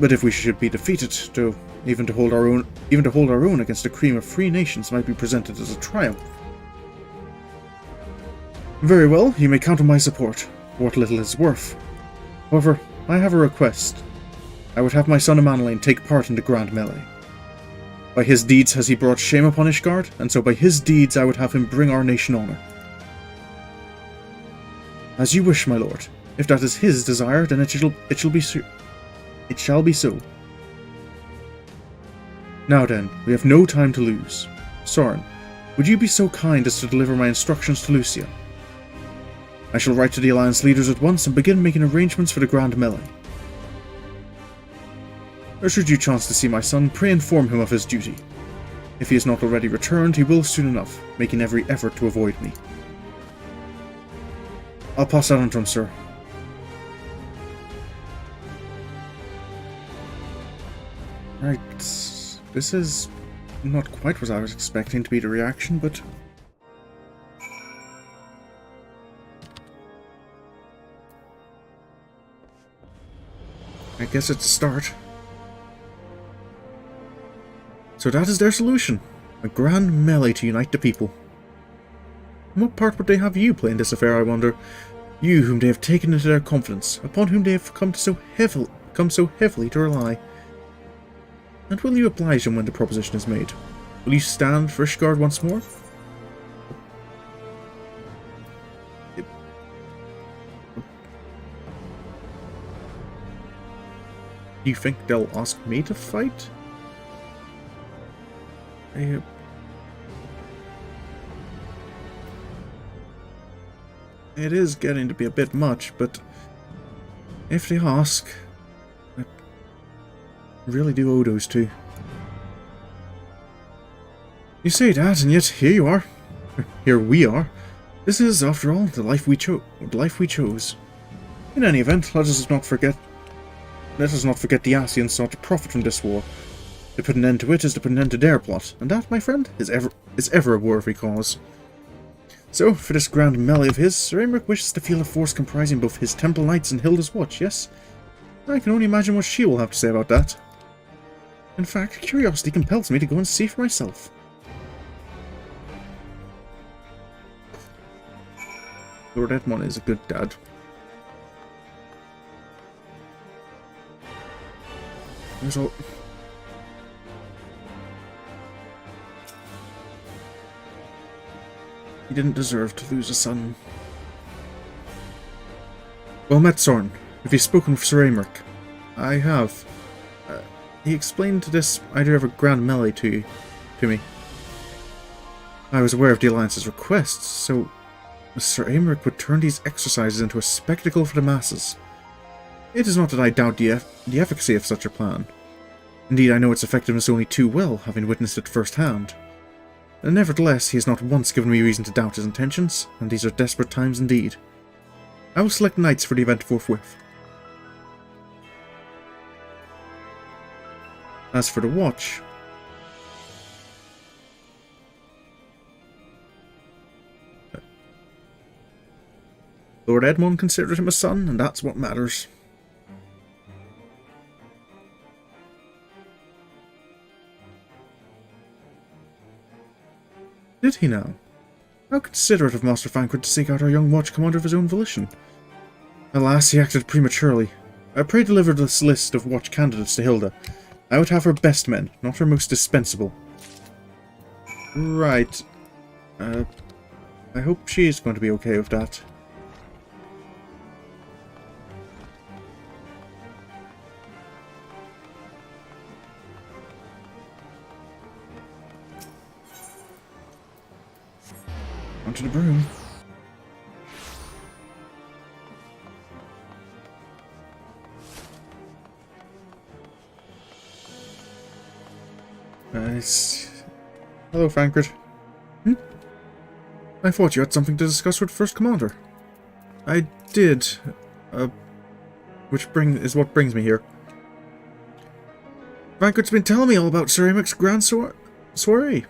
but if we should be defeated, though even to hold our own against a cream of free nations might be presented as a triumph. Very well, you may count on my support, what little it is worth. However, I have a request. I would have my son Hydaelyn take part in the grand melee. By his deeds has he brought shame upon Ishgard, and so by his deeds I would have him bring our nation honour. As you wish, my lord. If that is his desire, then it shall be so. Now then, we have no time to lose. Sorin, would you be so kind as to deliver my instructions to Lucia? I shall write to the Alliance leaders at once and begin making arrangements for the grand melee. Or should you chance to see my son, pray inform him of his duty. If he is not already returned, he will soon enough, making every effort to avoid me. I'll pass that on to him, sir. Right, this is not quite what I was expecting to be the reaction, but... I guess it's a start. So that is their solution. A grand melee to unite the people. And what part would they have you play in this affair, I wonder? You whom they have taken into their confidence, upon whom they have come so heavily to rely. And will you oblige him when the proposition is made? Will you stand for Ishgard once more? Do you think they'll ask me to fight? It is getting to be a bit much, but if they ask, I really do owe those two. You say that, and yet here you are. Here we are. This is, after all, the life we chose. In any event, let us not forget the Ascians sought to profit from this war. To put an end to it is to put an end to their plot, and that, my friend, is ever a worthy cause. So, for this grand melee of his, Sir Aymeric wishes to field a force comprising both his Temple Knights and Hilda's Watch, yes? I can only imagine what she will have to say about that. In fact, curiosity compels me to go and see for myself. Lord Edmond is a good dad. There's all... He didn't deserve to lose a son. Well met, Sorin. Have you spoken with Sir Aymeric? I have. He explained this idea of a grand melee to me. I was aware of the Alliance's requests, so Sir Aymeric would turn these exercises into a spectacle for the masses. It is not that I doubt the efficacy of such a plan. Indeed, I know its effectiveness only too well, having witnessed it firsthand. Nevertheless, he has not once given me reason to doubt his intentions, and these are desperate times indeed. I will select knights for the event forthwith. As for the watch... Lord Edmond considered him a son, and that's what matters. Did he now? How considerate of Master Thancred to seek out our young watch commander of his own volition. Alas, he acted prematurely. I pray deliver this list of watch candidates to Hilda. I would have her best men, not her most dispensable. Right. I hope she is going to be okay with that. Onto the broom. Nice. Hello, Thancred. I thought you had something to discuss with First Commander. I did. Which is what brings me here. Thancred's been telling me all about Sir Aymeric's grand soiree.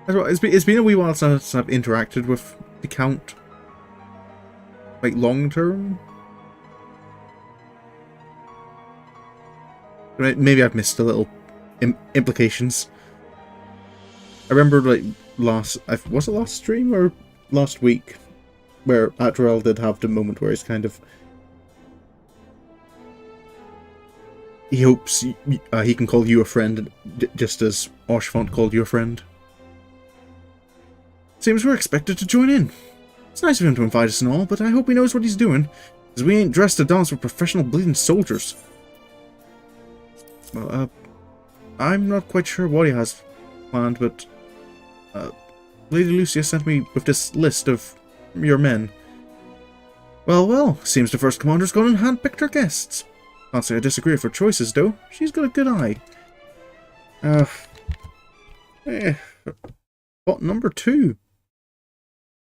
It's been a wee while since I've interacted with the Count. Like, long term. Maybe I've missed a little implications. I remember, like, was it last stream or last week? Where Atrel did have the moment where he's kind of... He hopes he can call you a friend, just as Oshfont called you a friend. Seems we're expected to join in. It's nice of him to invite us and all, but I hope he knows what he's doing, because we ain't dressed to dance with professional bleeding soldiers. Well, I'm not quite sure what he has planned, but Lady Lucia sent me with this list of your men. Well, seems the First Commander's gone and handpicked her guests. Can't say I disagree with her choices, though. She's got a good eye. What, number 2?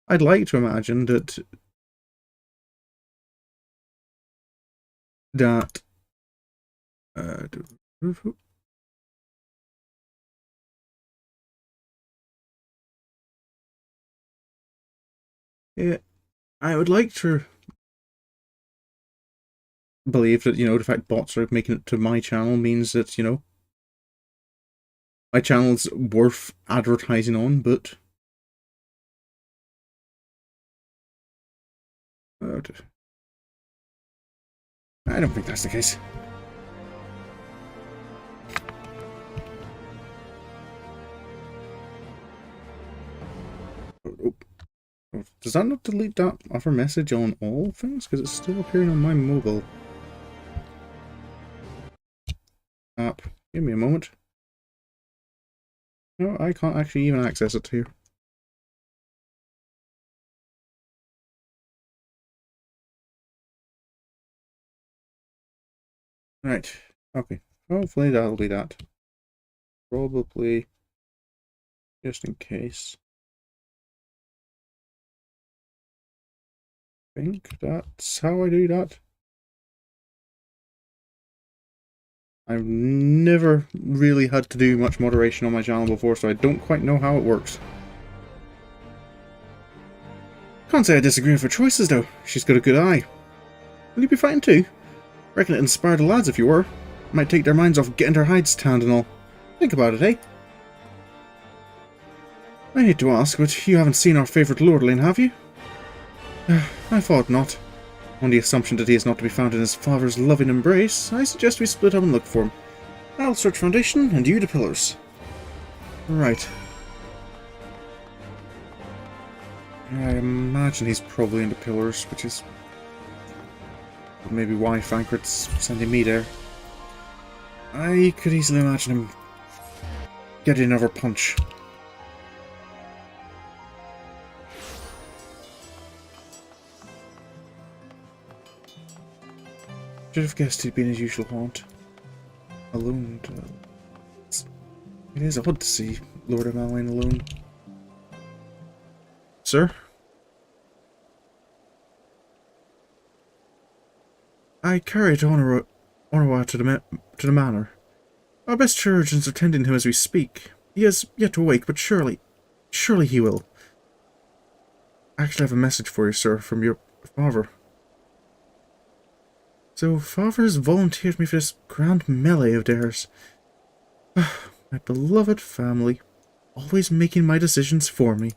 I'd like to imagine that... Yeah, I would like to believe that, the fact bots are making it to my channel means that, my channel's worth advertising on, but... I don't think that's the case. Does that not delete that other message on all things? Because it's still appearing on my mobile app. Give me a moment. No, I can't actually even access it here. Right. Okay. Hopefully that'll be that. Probably. Just in case. I think that's how I do that. I've never really had to do much moderation on my channel before, so I don't quite know how it works. Can't say I disagree with her choices, though. She's got a good eye. Will you be fighting too? Reckon it inspired the lads if you were. Might take their minds off getting their hides tanned and all. Think about it, eh? I hate to ask, but you haven't seen our favourite lordling, have you? I thought not. On the assumption that he is not to be found in his father's loving embrace, I suggest we split up and look for him. I'll search foundation, and you the pillars. Right. I imagine he's probably in the pillars, which is maybe why Thancred's sending me there. I could easily imagine him getting another punch. Should have guessed he'd be in his usual haunt. Alone. It is odd to see Lord Hydaelyn alone. Sir? I carried Honorawa to the manor. Our best surgeons are tending him as we speak. He has yet to awake, but surely he will. I actually have a message for you, sir, from your father. So, father has volunteered me for this grand melee of theirs. My beloved family, always making my decisions for me.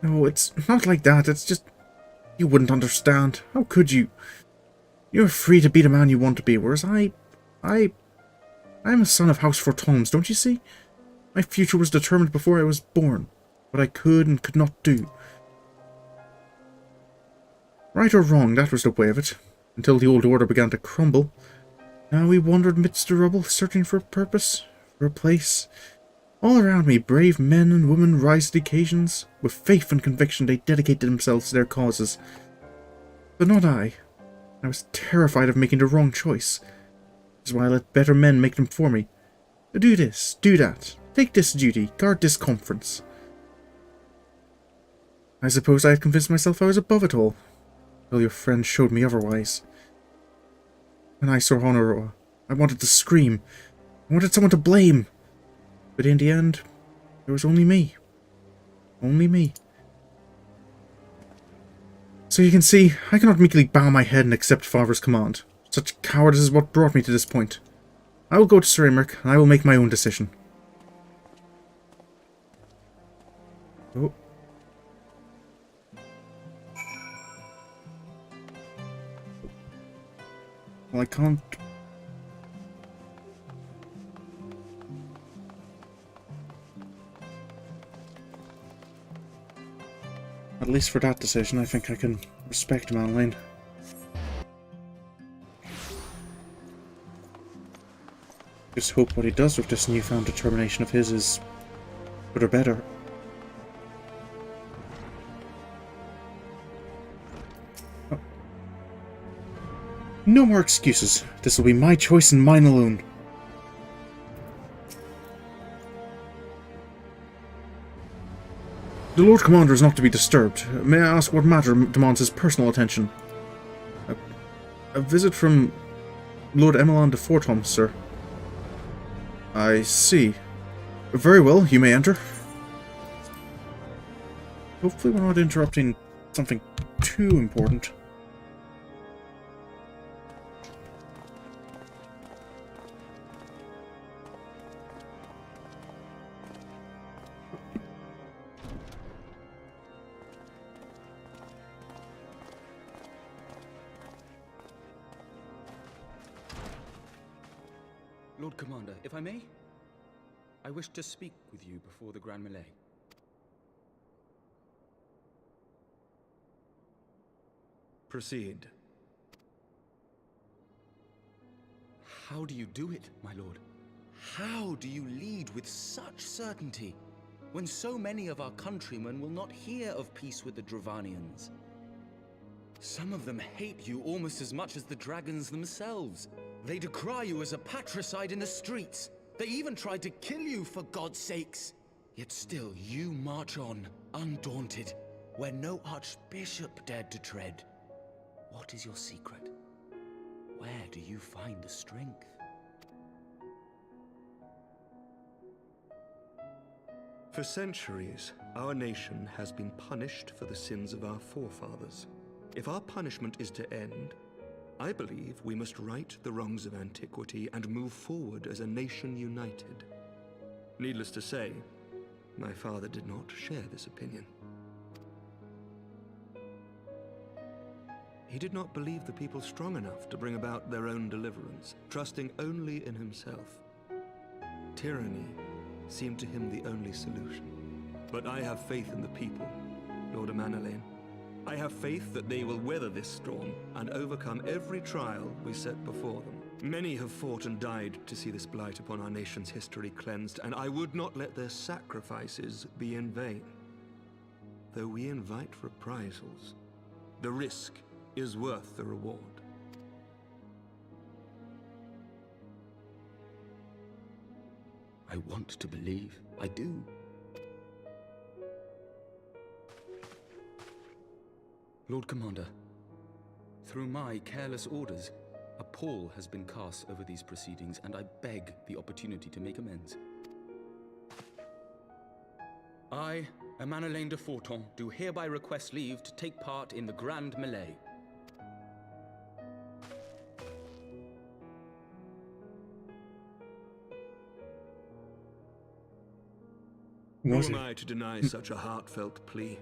No, it's not like that, it's just... You wouldn't understand. How could you? You're free to be the man you want to be, whereas I'm a son of House Fortoms, don't you see? My future was determined before I was born. What I could and could not do. Right or wrong, that was the way of it. Until the old order began to crumble. Now we wandered midst the rubble, searching for a purpose, for a place. All around me, brave men and women rise to the occasions. With faith and conviction, they dedicated themselves to their causes. But not I. I was terrified of making the wrong choice. That's why I let better men make them for me. Do this, do that. Take this duty, guard this conference. I suppose I had convinced myself I was above it all. Till your friend showed me otherwise. When I saw Honorawa, I wanted to scream. I wanted someone to blame. But in the end, there was only me. Only me. So you can see, I cannot meekly bow my head and accept father's command. Such cowardice is what brought me to this point. I will go to Sir Imric, and I will make my own decision. Oh. Well, I can't... At least for that decision, I think I can respect Hydaelyn. Just hope what he does with this newfound determination of his is good or better. Oh. No more excuses. This will be my choice and mine alone. The Lord Commander is not to be disturbed. May I ask what matter demands his personal attention? A visit from Lord Emelon de Fortom, sir. I see. Very well, you may enter. Hopefully we're not interrupting something too important. Lord Commander, if I may, I wish to speak with you before the Grand Melee. Proceed. How do you do it, my lord? How do you lead with such certainty, when so many of our countrymen will not hear of peace with the Dravanians? Some of them hate you almost as much as the dragons themselves. They decry you as a patricide in the streets. They even tried to kill you, for God's sakes. Yet still you march on, undaunted, where no archbishop dared to tread. What is your secret? Where do you find the strength? For centuries, our nation has been punished for the sins of our forefathers. If our punishment is to end, I believe we must right the wrongs of antiquity and move forward as a nation united. Needless to say, my father did not share this opinion. He did not believe the people strong enough to bring about their own deliverance, trusting only in himself. Tyranny seemed to him the only solution. But I have faith in the people, Lord Hydaelyn. I have faith that they will weather this storm and overcome every trial we set before them. Many have fought and died to see this blight upon our nation's history cleansed, and I would not let their sacrifices be in vain. Though we invite reprisals, the risk is worth the reward. I want to believe. I do. Lord Commander, through my careless orders, a pall has been cast over these proceedings, and I beg the opportunity to make amends. I, Hydaelyn de Forton, do hereby request leave to take part in the Grand Melee. Who am I to deny such a heartfelt plea?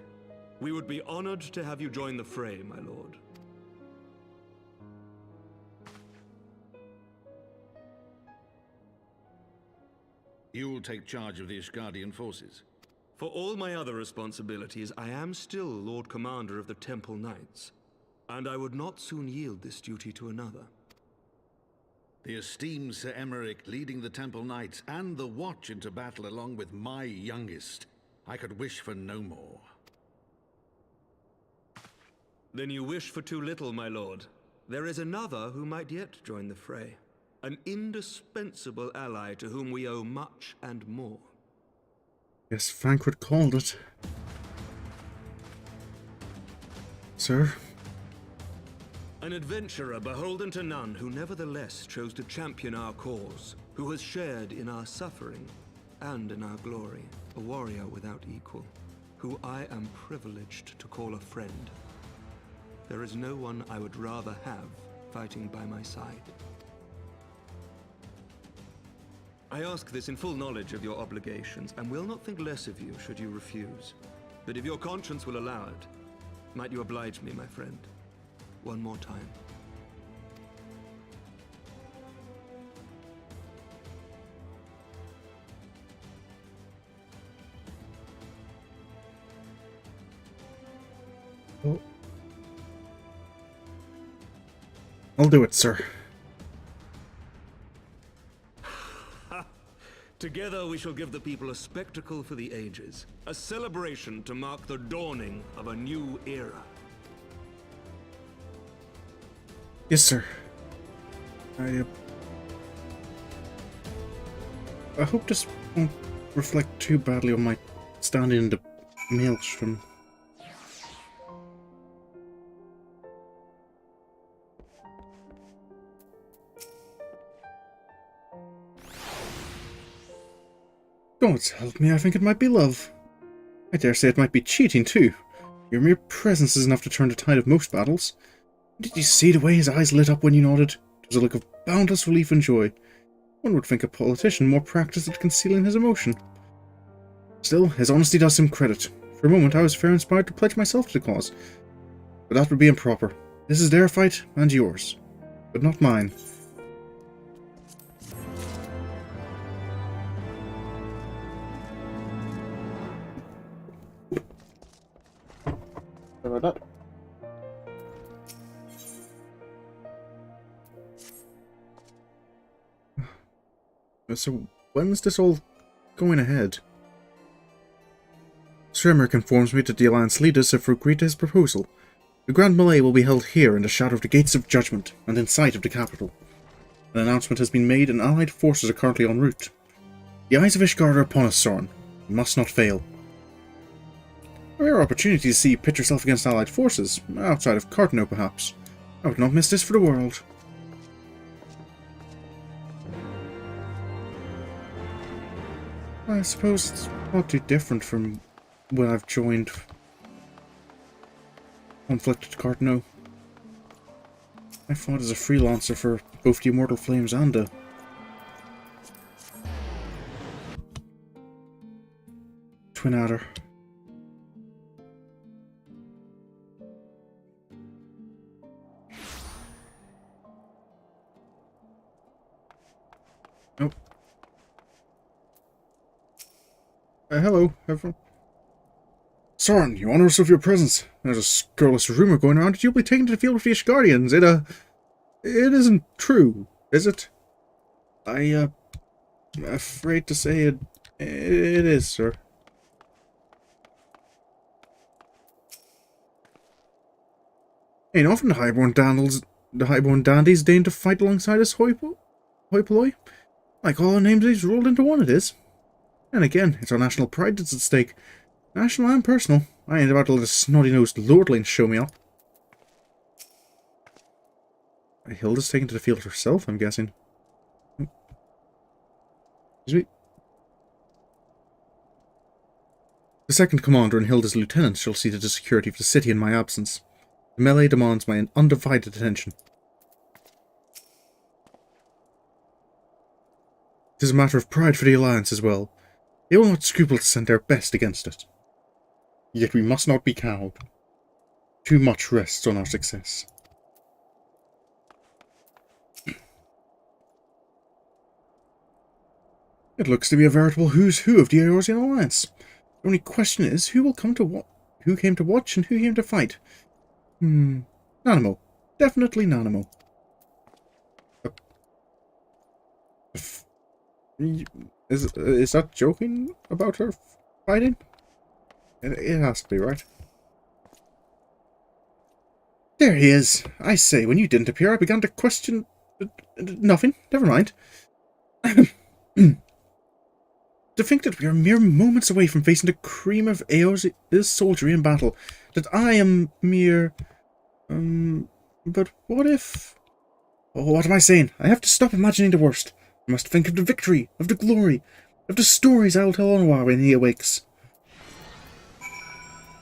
We would be honored to have you join the fray, my lord. You will take charge of the Ishgardian forces? For all my other responsibilities, I am still Lord Commander of the Temple Knights, and I would not soon yield this duty to another. The esteemed Sir Emeric leading the Temple Knights and the Watch into battle along with my youngest. I could wish for no more. Then you wish for too little, my lord. There is another who might yet join the fray. An indispensable ally to whom we owe much and more. Yes, Frankfurt called it. Sir? An adventurer beholden to none who nevertheless chose to champion our cause, who has shared in our suffering and in our glory. A warrior without equal, who I am privileged to call a friend. There is no one I would rather have fighting by my side. I ask this in full knowledge of your obligations, and will not think less of you should you refuse. But if your conscience will allow it, might you oblige me, my friend, one more time? Oh. I'll do it, sir. Together we shall give the people a spectacle for the ages, a celebration to mark the dawning of a new era. Yes, sir. I hope this won't reflect too badly on my standing in the maelstrom. Don't help me, I think it might be love. I dare say it might be cheating too. Your mere presence is enough to turn the tide of most battles. Did you see the way his eyes lit up when you nodded? It was a look of boundless relief and joy. One would think a politician more practiced at concealing his emotion. Still, his honesty does him credit. For a moment I was fair inspired to pledge myself to the cause. But that would be improper. This is their fight, and yours. But not mine. Sorry about that. So, when's this all going ahead? Sir Emeric informs me that the Alliance leaders have agreed to his proposal. The Grand Melee will be held here in the shadow of the Gates of Judgment, and in sight of the capital. An announcement has been made and allied forces are currently en route. The eyes of Ishgard are upon us, Sorin. We must not fail. A rare opportunity to see pit yourself against allied forces, outside of Cartano perhaps. I would not miss this for the world. I suppose it's not too different from when I've joined Conflict at Cartano. I fought as a freelancer for both the Immortal Flames and the Twin Adder. Oh. Hello, everyone. Sorin, you honor us with your presence. There's a scurrilous rumor going around that you'll be taken to the field with the Ishgardians. It isn't true, is it? I'm afraid to say it is, sir. Ain't often the highborn dandies deign to fight alongside us hoi polloi. Like all our names rolled into one, it is. And again, it's our national pride that's at stake. National and personal. I ain't about to let a snotty-nosed lordling show me up. Hilda's taken to the field herself, I'm guessing. Excuse me. The second commander and Hilda's lieutenant shall see to the security of the city in my absence. The melee demands my undivided attention. It is a matter of pride for the Alliance as well. They will not scruple to send their best against it. Yet we must not be cowed. Too much rests on our success. It looks to be a veritable who's who of the Eorzean Alliance. The only question is, who came to watch and who came to fight? Nanamo. Definitely Nanamo. Is that joking about her fighting? It has to be, right? There he is. I say, when you didn't appear, I began to question... nothing. Never mind. To think that we are mere moments away from facing the cream of Eorzean's soldiery in battle. That I am mere... But what if... Oh, what am I saying? I have to stop imagining the worst. I must think of the victory, of the glory, of the stories I will tell Onwa when he awakes.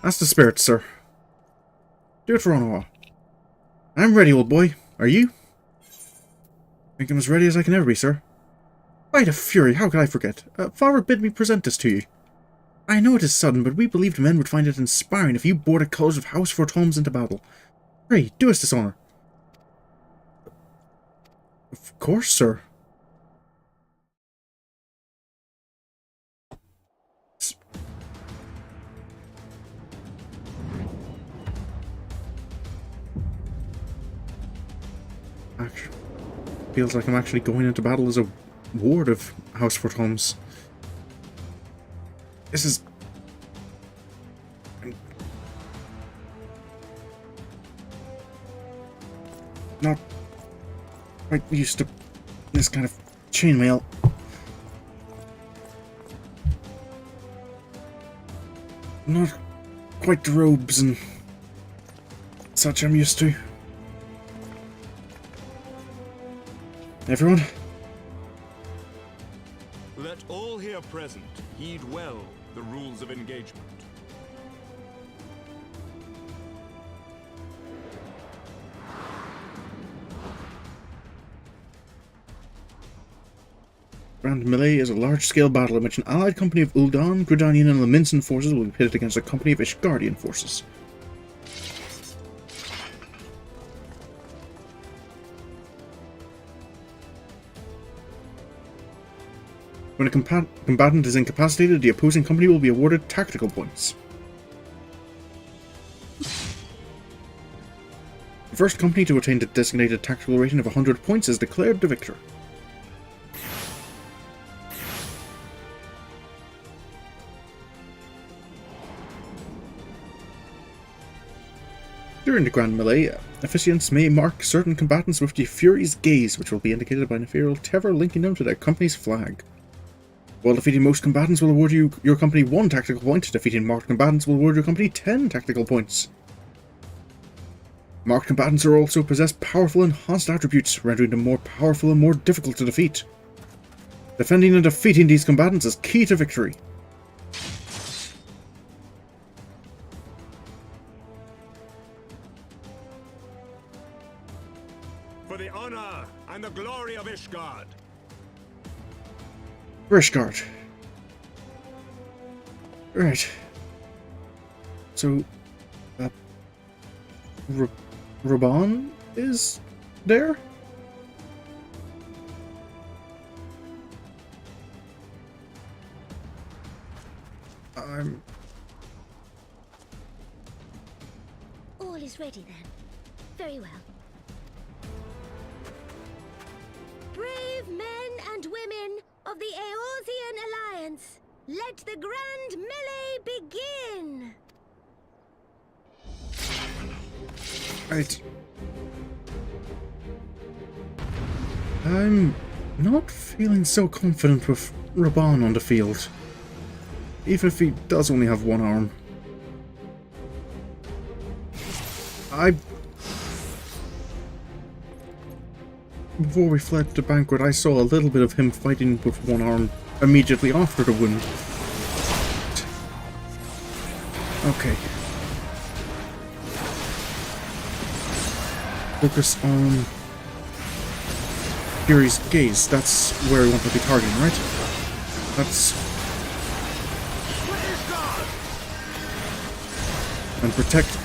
That's the spirit, sir. Do it for Onwa. I'm ready, old boy. Are you? I think I'm as ready as I can ever be, sir. By the fury, how could I forget? Father bid me present this to you. I know it is sudden, but we believed men would find it inspiring if you bore the colours of House Fortoms into battle. Pray, do us this honour. Of course, sir. Feels like I'm actually going into battle as a ward of House Fortoms. This is... I'm not quite used to this kind of chainmail. Not quite the robes and such I'm used to. Everyone? Let all here present heed well the rules of engagement. Grand Melee is a large-scale battle in which an allied company of Ul'dan, Gridanian and Laminsan forces will be pitted against a company of Ishgardian forces. When a combatant is incapacitated, the opposing company will be awarded tactical points. The first company to attain the designated tactical rating of 100 points is declared the victor. During the Grand Melee, officiants may mark certain combatants with the Fury's Gaze, which will be indicated by an ethereal tether linking them to their company's flag. While defeating most combatants will award your company 1 tactical point, defeating marked combatants will award your company 10 tactical points. Marked combatants are also possess powerful enhanced attributes, rendering them more powerful and more difficult to defeat. Defending and defeating these combatants is key to victory. for the honor and the glory of Ishgard. Ishgard. Right. So, Raban is there? All is ready then. Very well. Brave men and women of the Eorzean Alliance, let the grand melee begin! Right. I'm not feeling so confident with Raban on the field. Even if he does only have one arm. Before we fled the banquet, I saw a little bit of him fighting with one arm immediately after the wound. Okay. Focus on Fury's gaze. That's where we want to be targeting, right? That's... And protect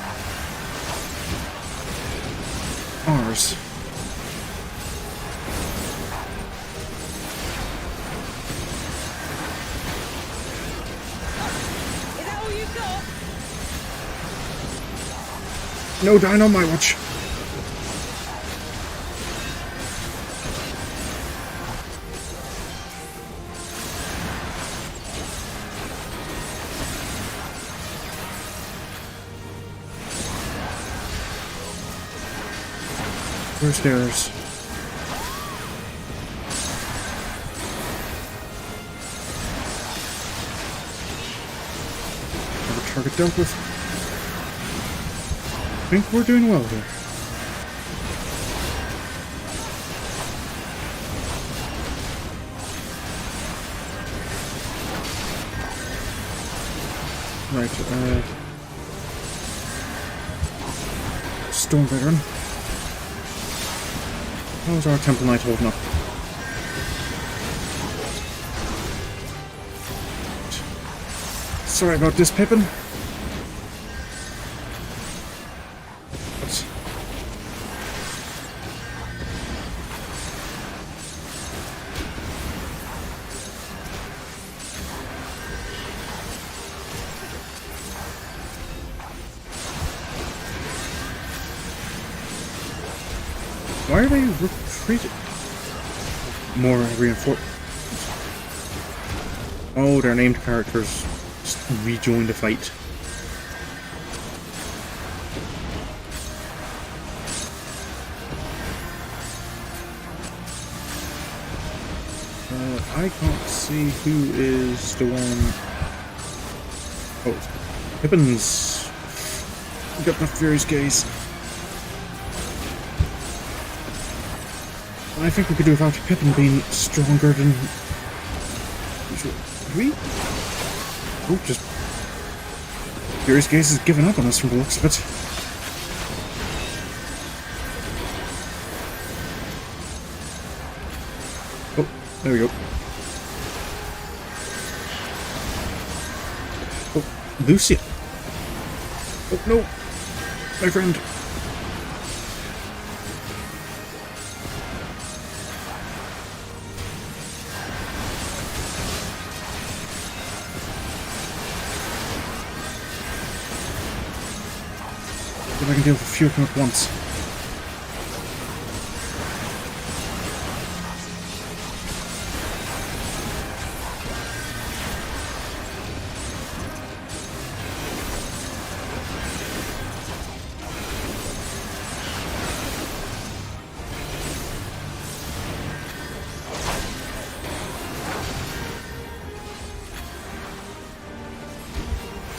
ours. Is that all you've got? No dino on my watch. Where's theirs? Another target dealt with. I think we're doing well here. Right, Storm Veteran. How's our Temple Knight holding up? Sorry about this, Pippin. Oops. Why are they retreating? More reinforced. Oh, their named characters just rejoined the fight. I can't see who is the one. Oh, Pippin's got enough Fury's gaze. I think we could do without Pippin being stronger than usual. We? Oh, just Fury's gaze has given up on us from the looks of it. Oh, there we go. Oh, Lucia. Oh no, my friend. If I can deal with a few of them at once.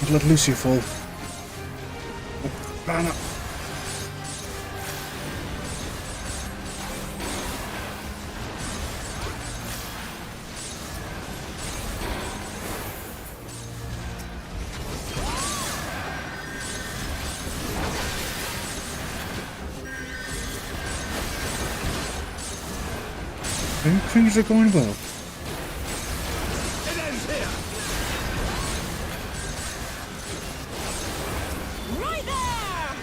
I'll let Lucia fall. Mana. Things are going well. It ends here! Right there!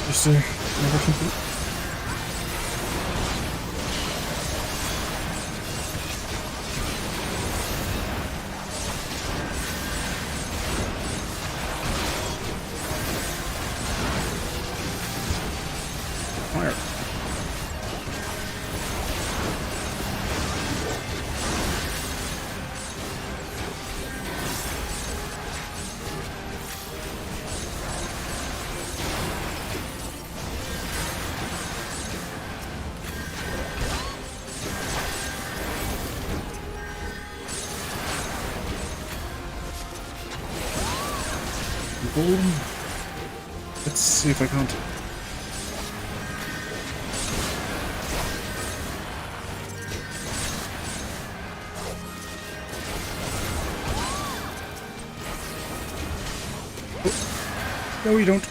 Just never complete. Fire. Boom. Let's see if I can't. Oh. No, you don't.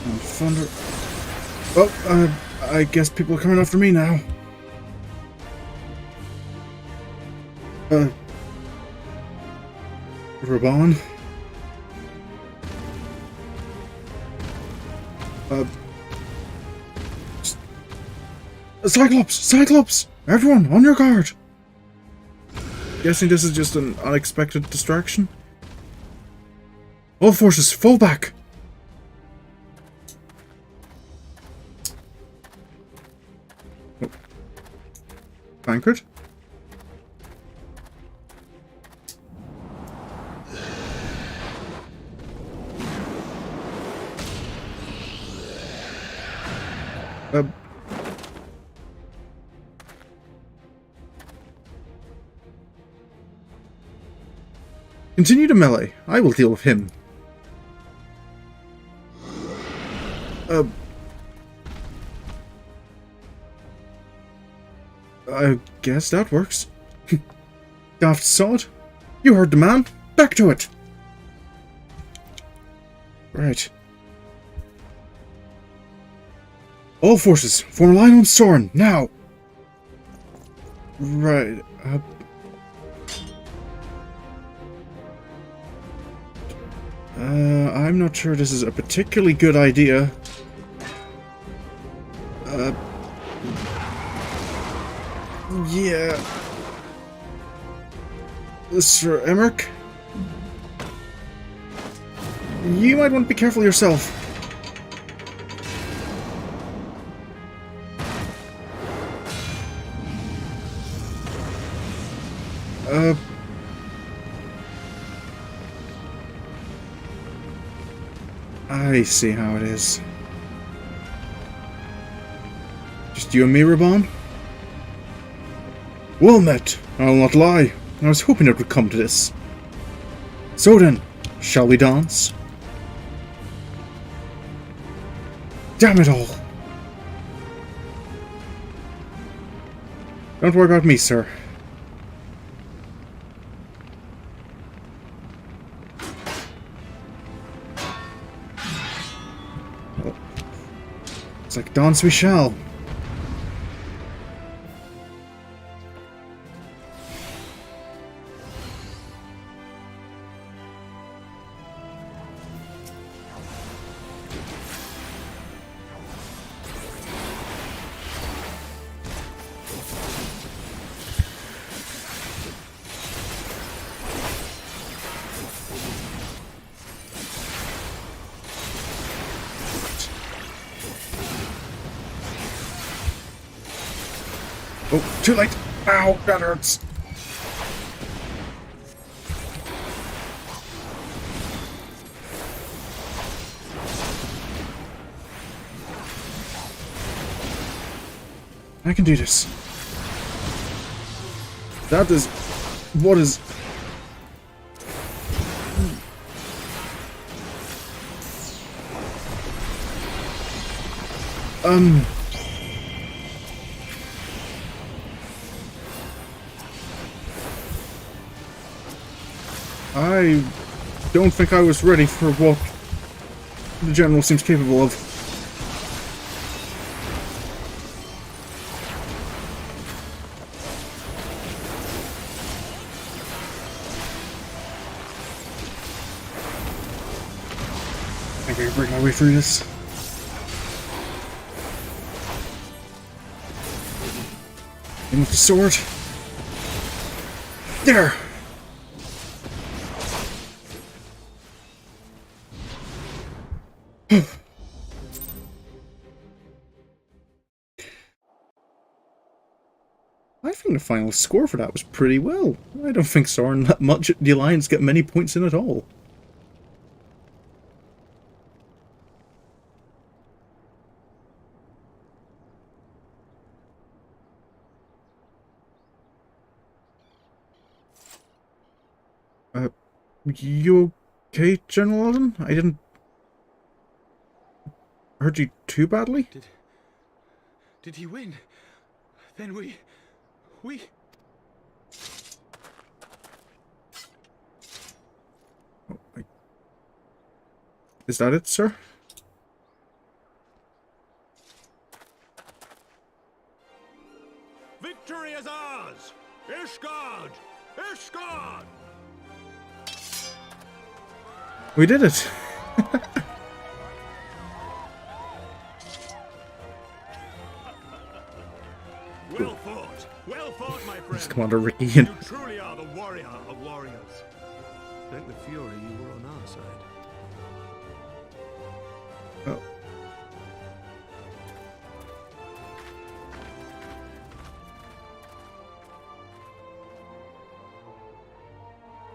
And thunder. Well, I guess people are coming after me now. Raban? Cyclops! Cyclops! Everyone, on your guard! Guessing this is just an unexpected distraction? All forces, fall back! Oh. Banquet? Continue to melee. I will deal with him. I guess that works. Daft sod. You heard the man. Back to it. Right. All forces, form a line on Sorin, now! Right, I'm not sure this is a particularly good idea. Yeah. Sir Emmerich? You might want to be careful yourself. I see how it is. Just you and me, Raban? Well met, I'll not lie. I was hoping it would come to this. So then, shall we dance? Damn it all! Don't worry about me, sir. It's like dance we shall. Oh, too late! Ow, that hurts! I can do this. That is... what is... I don't think I was ready for what the general seems capable of. I think I can break my way through this. In with the sword. There! I think the final score for that was pretty well. I don't think Sorin that much at the Alliance get many points in at all. You okay, General Alden? I didn't hurt you too badly? Did he win? Then we... Oh, is that it, sir? Victory is ours! Ishgard! Ishgard! We did it! Well fought, my friend! It's Commander Ricky. You truly are the warrior of warriors. Thank the Fury you were on our side. Oh.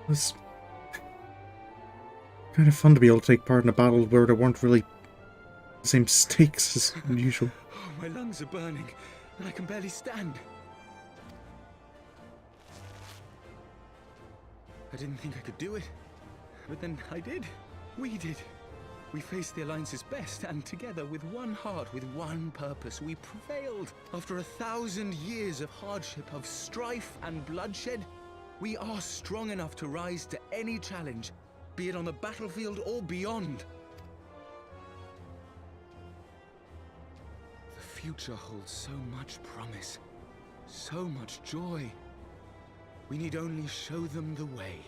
It's kind of fun to be able to take part in a battle where there weren't really the same stakes as usual. Oh, my lungs are burning, and I can barely stand. I didn't think I could do it, but then I did. We did. We faced the Alliance's best, and together, with one heart, with one purpose, we prevailed. After 1,000 years of hardship, of strife and bloodshed, we are strong enough to rise to any challenge, be it on the battlefield or beyond. The future holds so much promise, so much joy. We need only show them the way.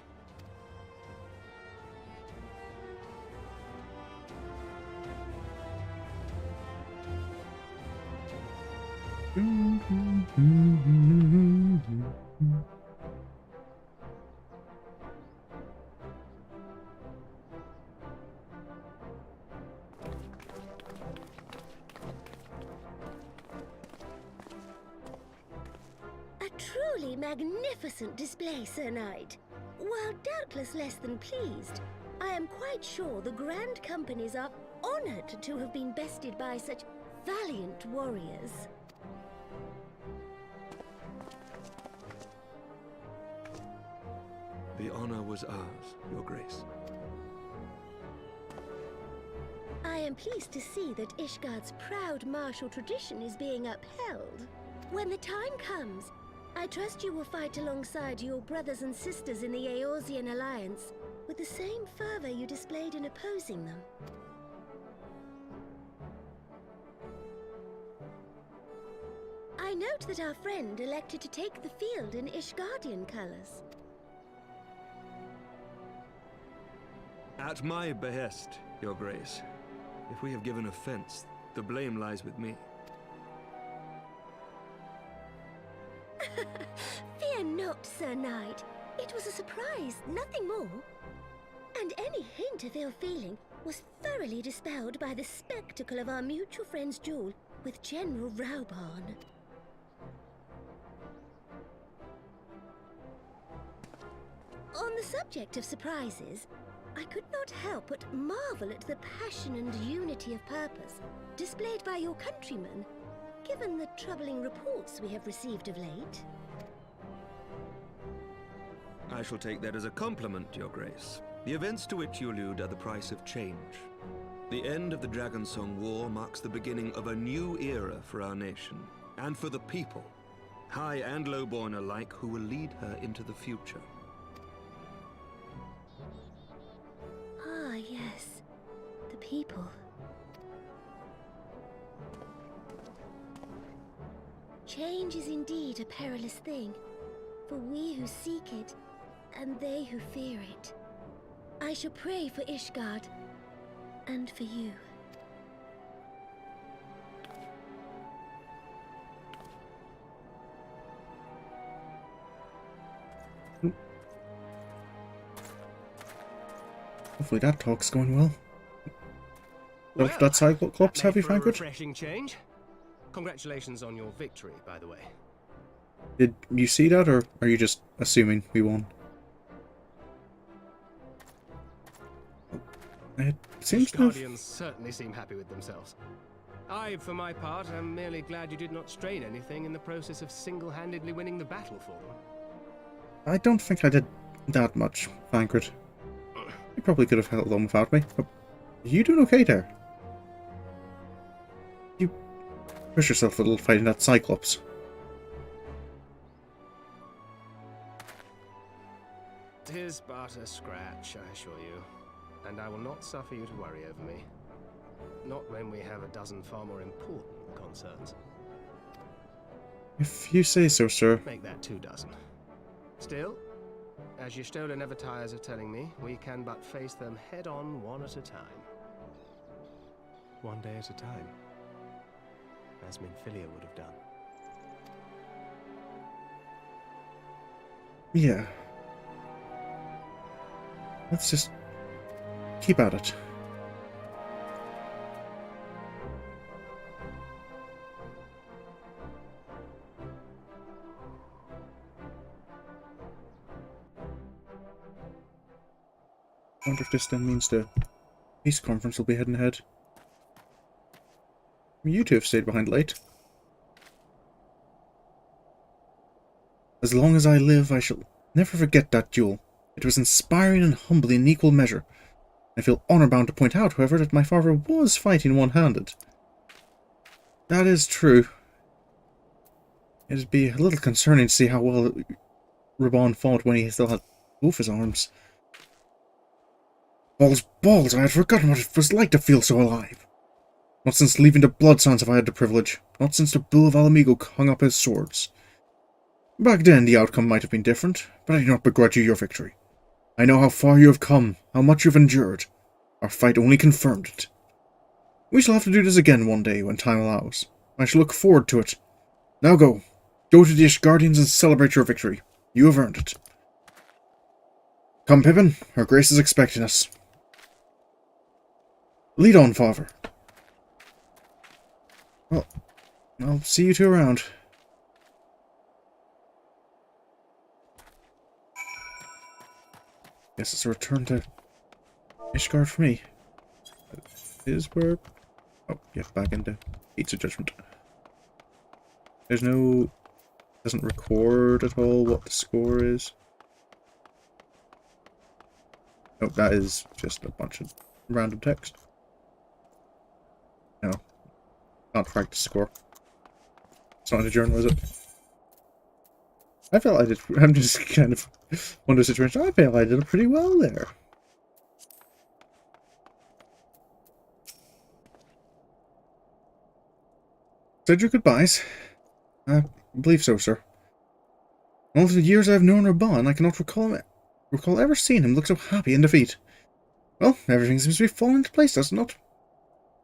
Truly magnificent display, Sir Knight. While doubtless less than pleased, I am quite sure the Grand Companies are honored to have been bested by such valiant warriors. The honor was ours, Your Grace. I am pleased to see that Ishgard's proud martial tradition is being upheld. When the time comes, I trust you will fight alongside your brothers and sisters in the Eorzean Alliance with the same fervor you displayed in opposing them. I note that our friend elected to take the field in Ishgardian colors. At my behest, Your Grace. If we have given offense, the blame lies with me. Fear not, Sir Knight. It was a surprise, nothing more. And any hint of ill feeling was thoroughly dispelled by the spectacle of our mutual friend's duel with General Raubarn. On the subject of surprises, I could not help but marvel at the passion and unity of purpose displayed by your countrymen, given the troubling reports we have received of late. I shall take that as a compliment, Your Grace. The events to which you allude are the price of change. The end of the Dragonsong War marks the beginning of a new era for our nation, and for the people, high and lowborn alike, who will lead her into the future. Ah, yes. The people. Change is indeed a perilous thing, for we who seek it, and they who fear it. I shall pray for Ishgard, and for you. Hopefully that talk's going well. Well, That Cyclops have you for a found good? refreshing change. Congratulations on your victory, by the way. Did you see that, or are you just assuming we won? It seems to have... Guardians certainly seem happy with themselves. I, for my part, am merely glad you did not strain anything in the process of single-handedly winning the battle for them. I don't think I did that much, Thancred. You probably could have held on without me. But are you doing okay there? You push yourself a little fighting that Cyclops. Tis but a scratch, I assure you. And I will not suffer you to worry over me. Not when we have a dozen far more important concerns. If you say so, sir. Make that 2 dozen. Still, as Y'shtola never tires of telling me, we can but face them head-on one at a time. One day at a time. As Minfilia would have done. Yeah. Let's just keep at it. I wonder if this then means the peace conference will be heading ahead. You two have stayed behind late. As long as I live, I shall never forget that duel. It was inspiring and humbling in equal measure. I feel honor-bound to point out, however, that my father was fighting one-handed. That is true. It'd be a little concerning to see how well Raban fought when he still had both his arms. Balls, I had forgotten what it was like to feel so alive. Not since leaving the Bloodsounds have I had the privilege. Not since the Bull of Alamigo hung up his swords. Back then the outcome might have been different, but I do not begrudge you your victory. I know how far you have come, how much you have endured. Our fight only confirmed it. We shall have to do this again one day when time allows. I shall look forward to it. Now go. Go to the Ishgardians and celebrate your victory. You have earned it. Come, Pippin. Her Grace is expecting us. Lead on, father. Well, I'll see you two around. Guess it's a return to Ishgard for me. Is where... Oh, yeah, back into Gates of Judgment. There's no... Doesn't record at all what the score is. Oh, that is just a bunch of random text. No. Can't track the score. It's not in the journal, is it? I felt I did... I'm just kind of... One of the situations, I feel I did pretty well there. Said your goodbyes. I believe so, sir. In all the years I've known Raban, I cannot recall ever seeing him look so happy in defeat. Well, everything seems to be falling into place, does it not?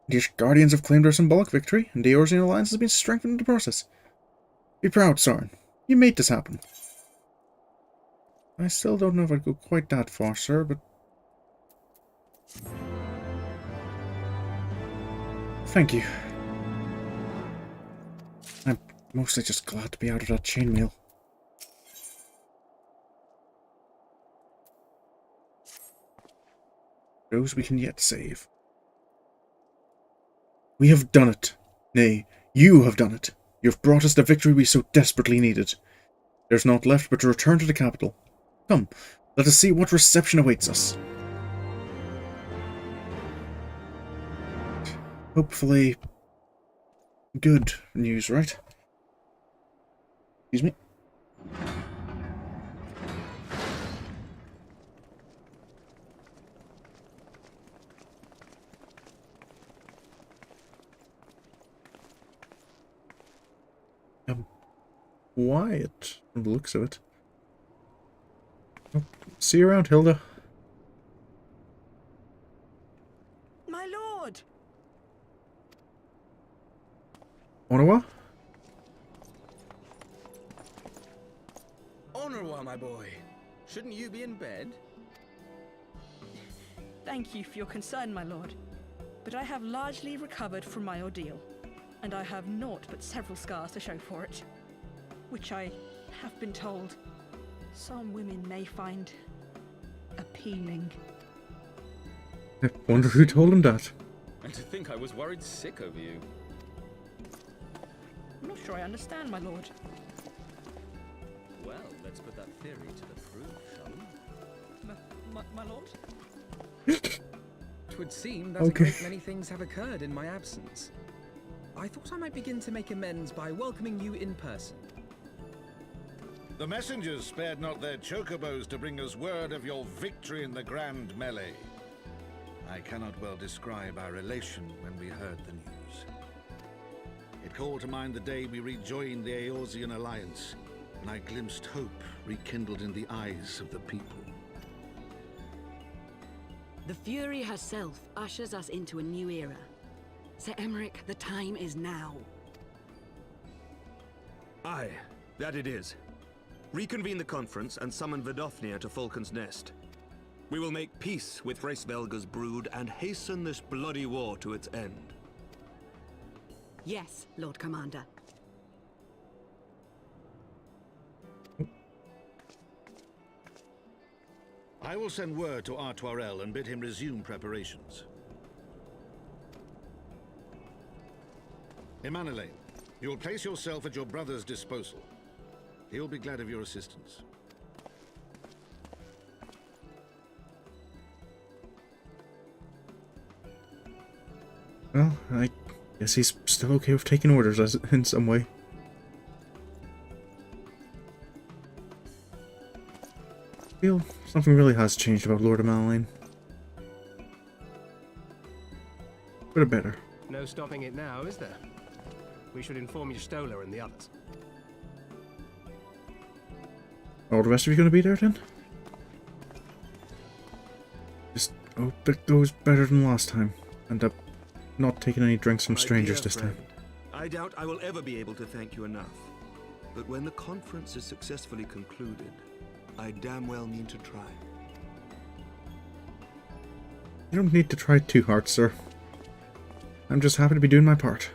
The Guardians have claimed their symbolic victory, and the Eorzean alliance has been strengthened in the process. Be proud, Sorin. You made this happen. I still don't know if I'd go quite that far, sir, but... Thank you. I'm mostly just glad to be out of that chainmail. Those we can yet save. We have done it. Nay, you have done it. You have brought us the victory we so desperately needed. There's naught left but to return to the capital. Come, let us see what reception awaits us. hopefully good news, right? Excuse me. Quiet from the looks of it. Oh, see you around, Hilda. My lord! Onawa? Honorwa, my boy. Shouldn't you be in bed? Thank you for your concern, my lord. But I have largely recovered from my ordeal, and I have naught but several scars to show for it. Which I have been told some women may find appealing. I wonder who told him that. And to think I was worried sick over you. I'm not sure I understand, my lord. Well, let's put that theory to the proof, shall we? My lord? Twould seem that a great many things have occurred in my absence. I thought I might begin to make amends by welcoming you in person. The messengers spared not their chocobos to bring us word of your victory in the grand melee. I cannot well describe our elation when we heard the news. It called to mind the day we rejoined the Eorzean alliance, and I glimpsed hope rekindled in the eyes of the people. The Fury herself ushers us into a new era. Sir Emmerich, the time is now. Aye, that it is. Reconvene the conference and summon Vidofnir to Falcon's Nest. We will make peace with Hraesvelga's brood and hasten this bloody war to its end. Yes, Lord Commander. I will send word to Artoirel and bid him resume preparations. Emanuele, you will place yourself at your brother's disposal. He'll be glad of your assistance. Well, I guess he's still okay with taking orders in some way. I feel something really has changed about Lord Emanuele. For the better. No stopping it now, is there? We should inform Stola and the others. All the rest of you gonna be there then? Just hope it goes better than last time. End up not taking any drinks from strangers this time. I doubt I will ever be able to thank you enough. But when the conference is successfully concluded, I damn well mean to try. You don't need to try too hard, sir. I'm just happy to be doing my part.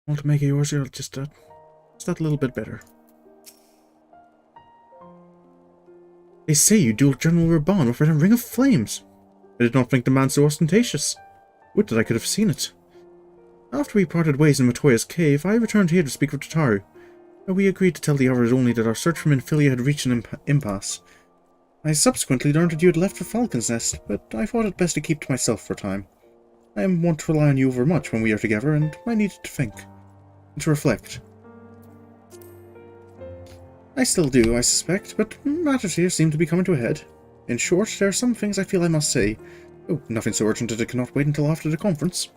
Want to make yours just that little bit better. They say you duel General Raban with a ring of flames. I did not think the man so ostentatious. Would that I could have seen it. After we parted ways in Matoya's cave, I returned here to speak with Tataru. We agreed to tell the others only that our search for Minfilia had reached an impasse. I subsequently learned that you had left for Falcon's Nest, but I thought it best to keep to myself for a time. I am wont to rely on you overmuch when we are together, and I needed to think. And to reflect. I still do, I suspect, but matters here seem to be coming to a head. In short, there are some things I feel I must say. Oh, nothing so urgent that it cannot wait until after the conference.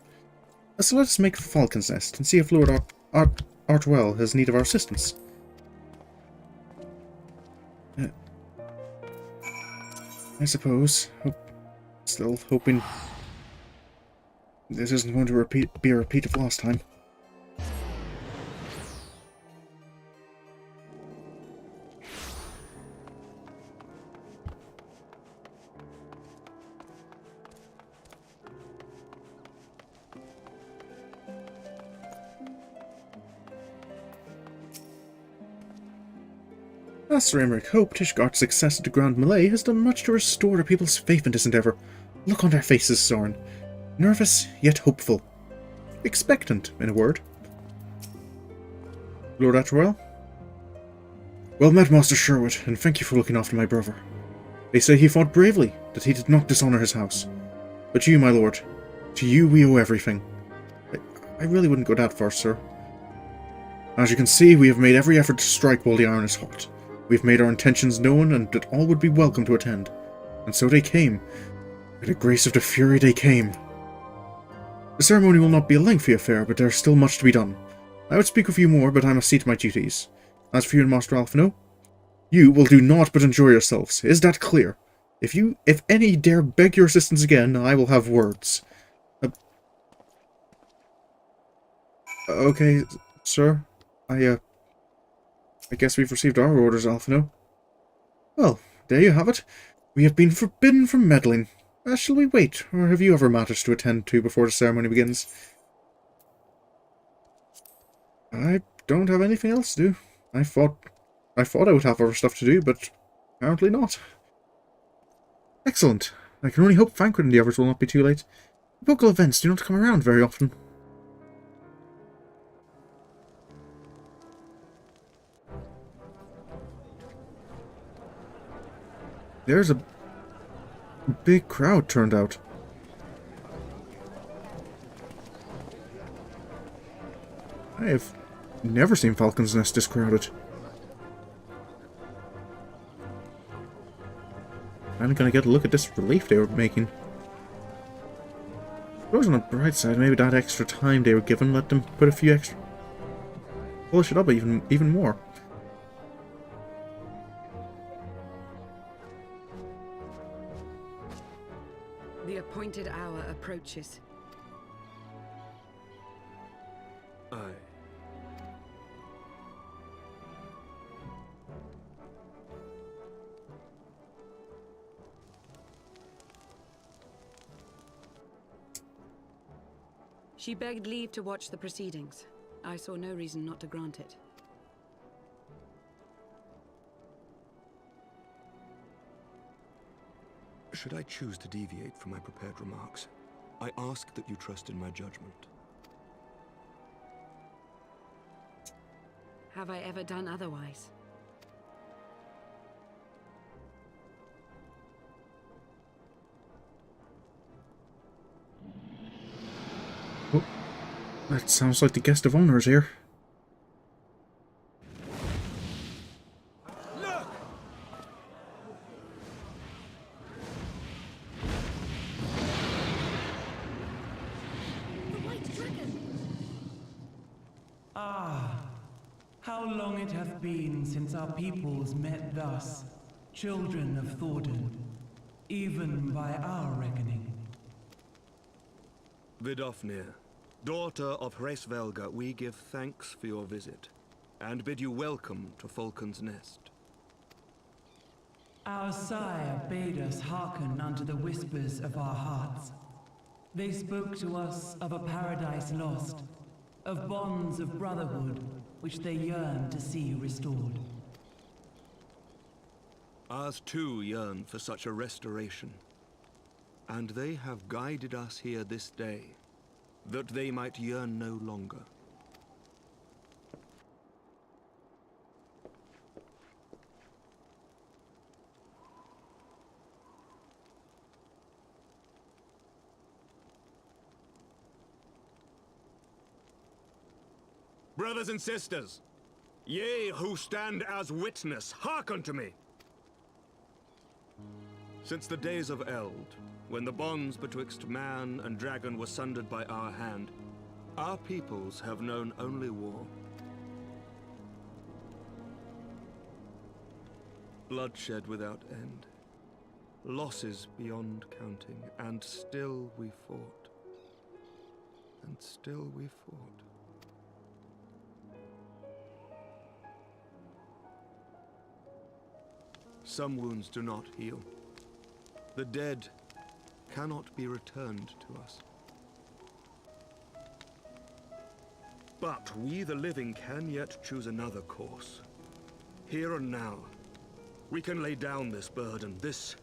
So let us make for Falcon's Nest, and see if Lord Artwell has need of our assistance. I suppose. Still hoping this isn't going to be a repeat of last time. As Sir Emmerich hoped, Ishgard's success at the Grand Melee has done much to restore the people's faith in this endeavour. Look on their faces, Sorin. Nervous, yet hopeful. Expectant, in a word. Lord Atterwell? Well met, Master Sherwood, and thank you for looking after my brother. They say he fought bravely, that he did not dishonor his house. But you, my lord, to you we owe everything. I really wouldn't go that far, sir. As you can see, we have made every effort to strike while the iron is hot. We have made our intentions known, and that all would be welcome to attend. And so they came. By the grace of the Fury, they came. The ceremony will not be a lengthy affair, but there is still much to be done. I would speak with you more, but I must see to my duties. As for you and Master Alphino, you will do naught but enjoy yourselves. Is that clear? If any dare beg your assistance again, I will have words. Okay, sir. I guess we've received our orders, Alphino. Well, there you have it. We have been forbidden from meddling. Shall we wait, or have you other matters to attend to before the ceremony begins? I don't have anything else to do. I thought I would have other stuff to do, but apparently not. Excellent. I can only hope Thancred and the others will not be too late. Local events do not come around very often. There's a big crowd turned out. I have never seen Falcon's Nest this crowded. I'm gonna get a look at this relief they were making. I suppose on the bright side, maybe that extra time they were given let them put a few extra... polish it up even more. The appointed hour approaches. Aye. She begged leave to watch the proceedings. I saw no reason not to grant it. Should I choose to deviate from my prepared remarks, I ask that you trust in my judgment. Have I ever done otherwise? Oh, that sounds like the guest of honor is here. How long it hath been since our peoples met thus, children of Thordan, even by our reckoning. Vidofnir, daughter of Hraesvelga, we give thanks for your visit, and bid you welcome to Falcon's Nest. Our sire bade us hearken unto the whispers of our hearts. They spoke to us of a paradise lost, of bonds of brotherhood, which they yearn to see restored. Ours too yearn for such a restoration, and they have guided us here this day, that they might yearn no longer. Brothers and sisters, ye who stand as witness, hearken to me. Since the days of Eld, when the bonds betwixt man and dragon were sundered by our hand, our peoples have known only war. Bloodshed without end, losses beyond counting, and still we fought. And still we fought. Some wounds do not heal. The dead cannot be returned to us. But we, the living, can yet choose another course. Here and now, we can lay down this burden, this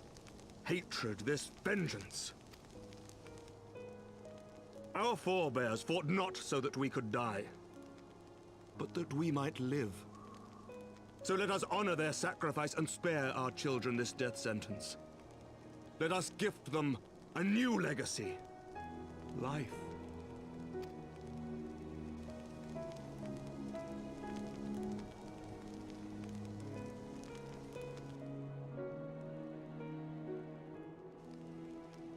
hatred, this vengeance. Our forebears fought not so that we could die. but that we might live. So let us honor their sacrifice and spare our children this death sentence. Let us gift them a new legacy. Life.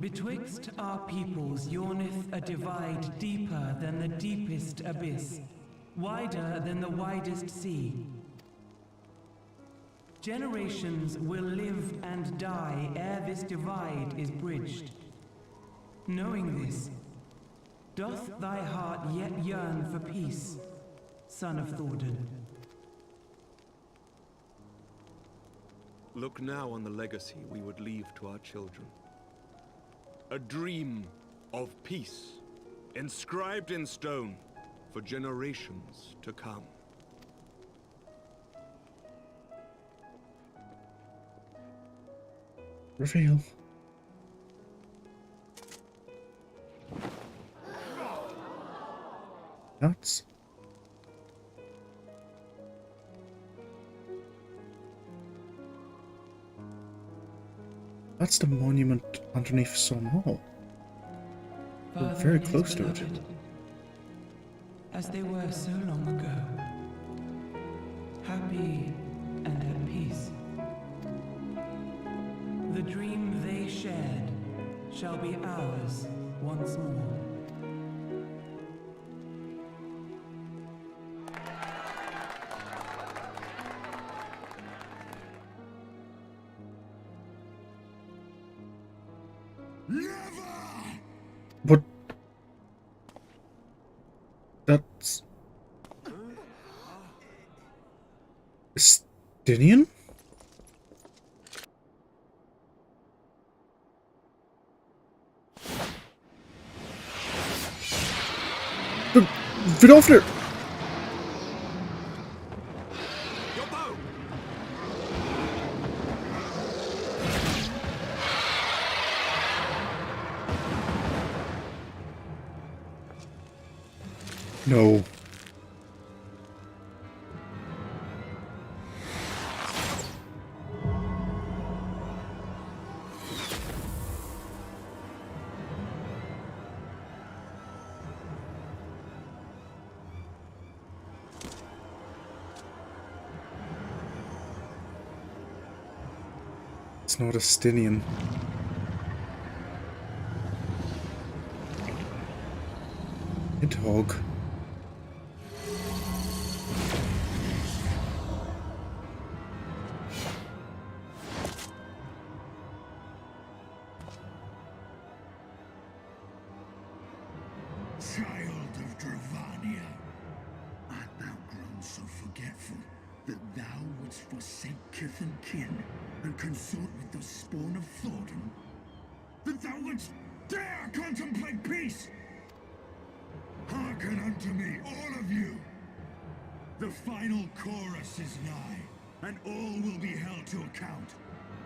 Betwixt our peoples yawneth a divide deeper than the deepest abyss, wider than the widest sea. Generations will live and die ere this divide is bridged. Knowing this, doth thy heart yet yearn for peace, son of Thordan? Look now on the legacy we would leave to our children. A dream of peace, inscribed in stone for generations to come. Reveal. That's... That's the monument underneath Som Hall. We're very close to it. As they were so long ago, happy and at peace. The dream they shared shall be ours once more. But that's Stinian? Vidofnir! No. It's not a Stinian. Nidhogg. Child of Dravania, art thou grown so forgetful that thou wouldst forsake kith and kin and consort with the spawn of Thordan? That thou wouldst dare contemplate peace? Hearken unto me, all of you! The final chorus is nigh, and all will be held to account.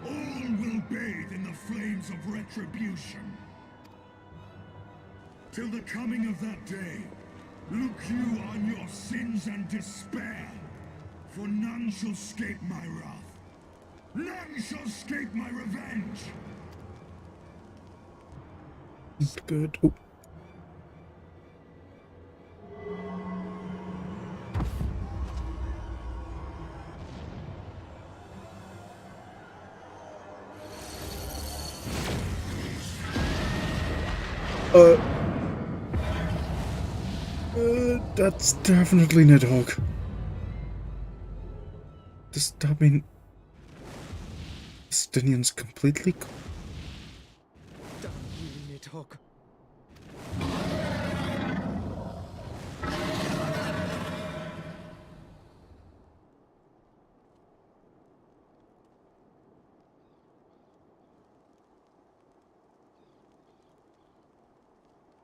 All will bathe in the flames of retribution. Till the coming of that day, look you on your sins and despair, for none shall escape my wrath. None shall escape my revenge! Good. Oh. That's definitely Nidhogg. Does that mean Stinian's completely? Damn you, Nidhogg.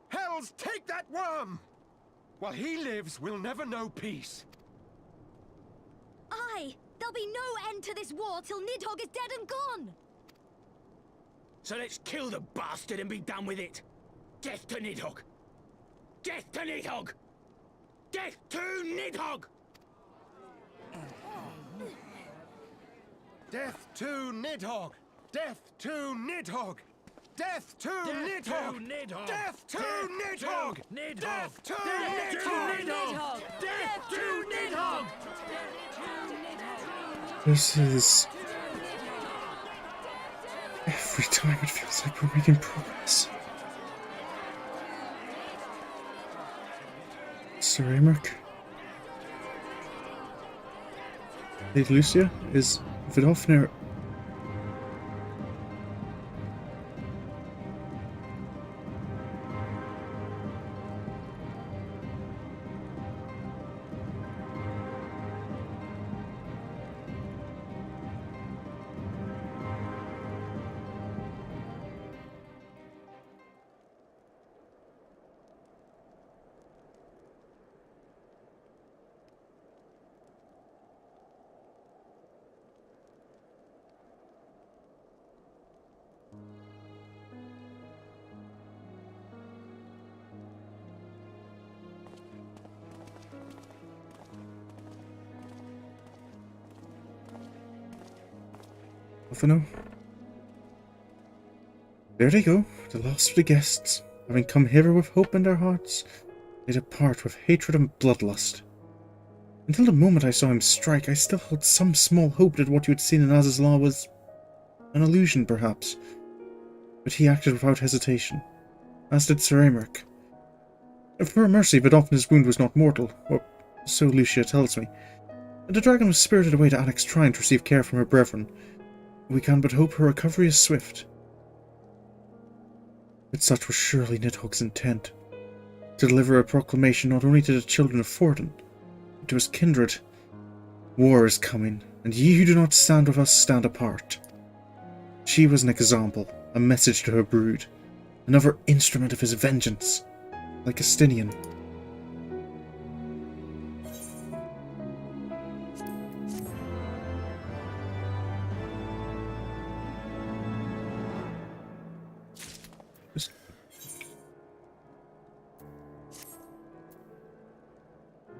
Hells, take that worm! While he lives, we'll never know peace. Aye! There'll be no end to this war till Nidhogg is dead and gone! So let's kill the bastard and be done with it. Death to Nidhogg! Death to Nidhogg! Death to Nidhogg! Death to Nidhogg! Death to Nidhogg! Death to Nidhogg! Death to Nidhogg! Death to Nidhogg! Death to Nidhogg! This is... Every time it feels like we're making progress. Sir Amric? Lady Lucia? Is Vidofnir... There they go, the last of the guests. Having come hither with hope in their hearts, they depart with hatred and bloodlust. Until the moment I saw him strike, I still held some small hope that what you had seen in Az's law was an illusion, perhaps. But he acted without hesitation, as did Sir Amric. For a mercy, Vidofnir's wound was not mortal, or so Lucia tells me. The dragon was spirited away to Annex Shrine to receive care from her brethren. We can but hope her recovery is swift. But such was surely Nidhogg's intent, to deliver a proclamation not only to the children of Forden, but to his kindred. War is coming, and ye who do not stand with us stand apart. She was an example, a message to her brood, another instrument of his vengeance, like Astinian.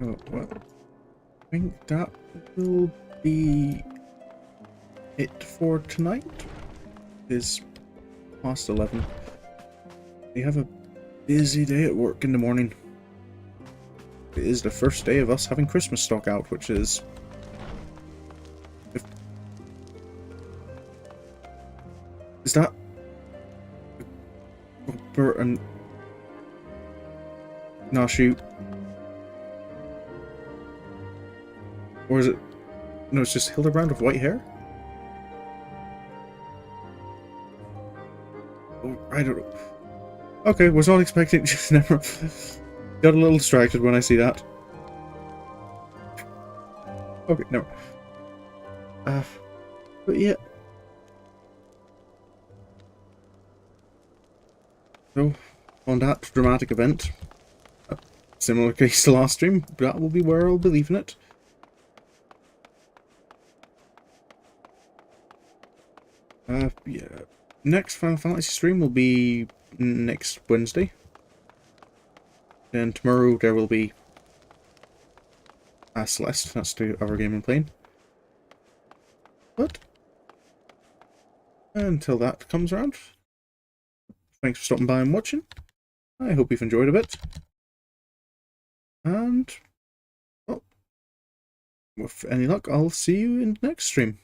Oh, well, I think that will be it for tonight. It is past 11. We have a busy day at work in the morning. It is the first day of us having Christmas stock out, which is... Is that... Bert and... Nah, shoot. Or is it... No, it's just Hildebrand with white hair? Oh, I don't know. Okay, was not expecting... Just never... Got a little distracted when I see that. Okay, no. But yeah. So, on that dramatic event, a similar case to last stream, that will be where I'll be leaving it. Yeah. Next Final Fantasy stream will be next Wednesday. And tomorrow there will be Celeste, that's the other game I'm playing. But until that comes around, thanks for stopping by and watching. I hope you've enjoyed a bit. And, well, with any luck, I'll see you in the next stream.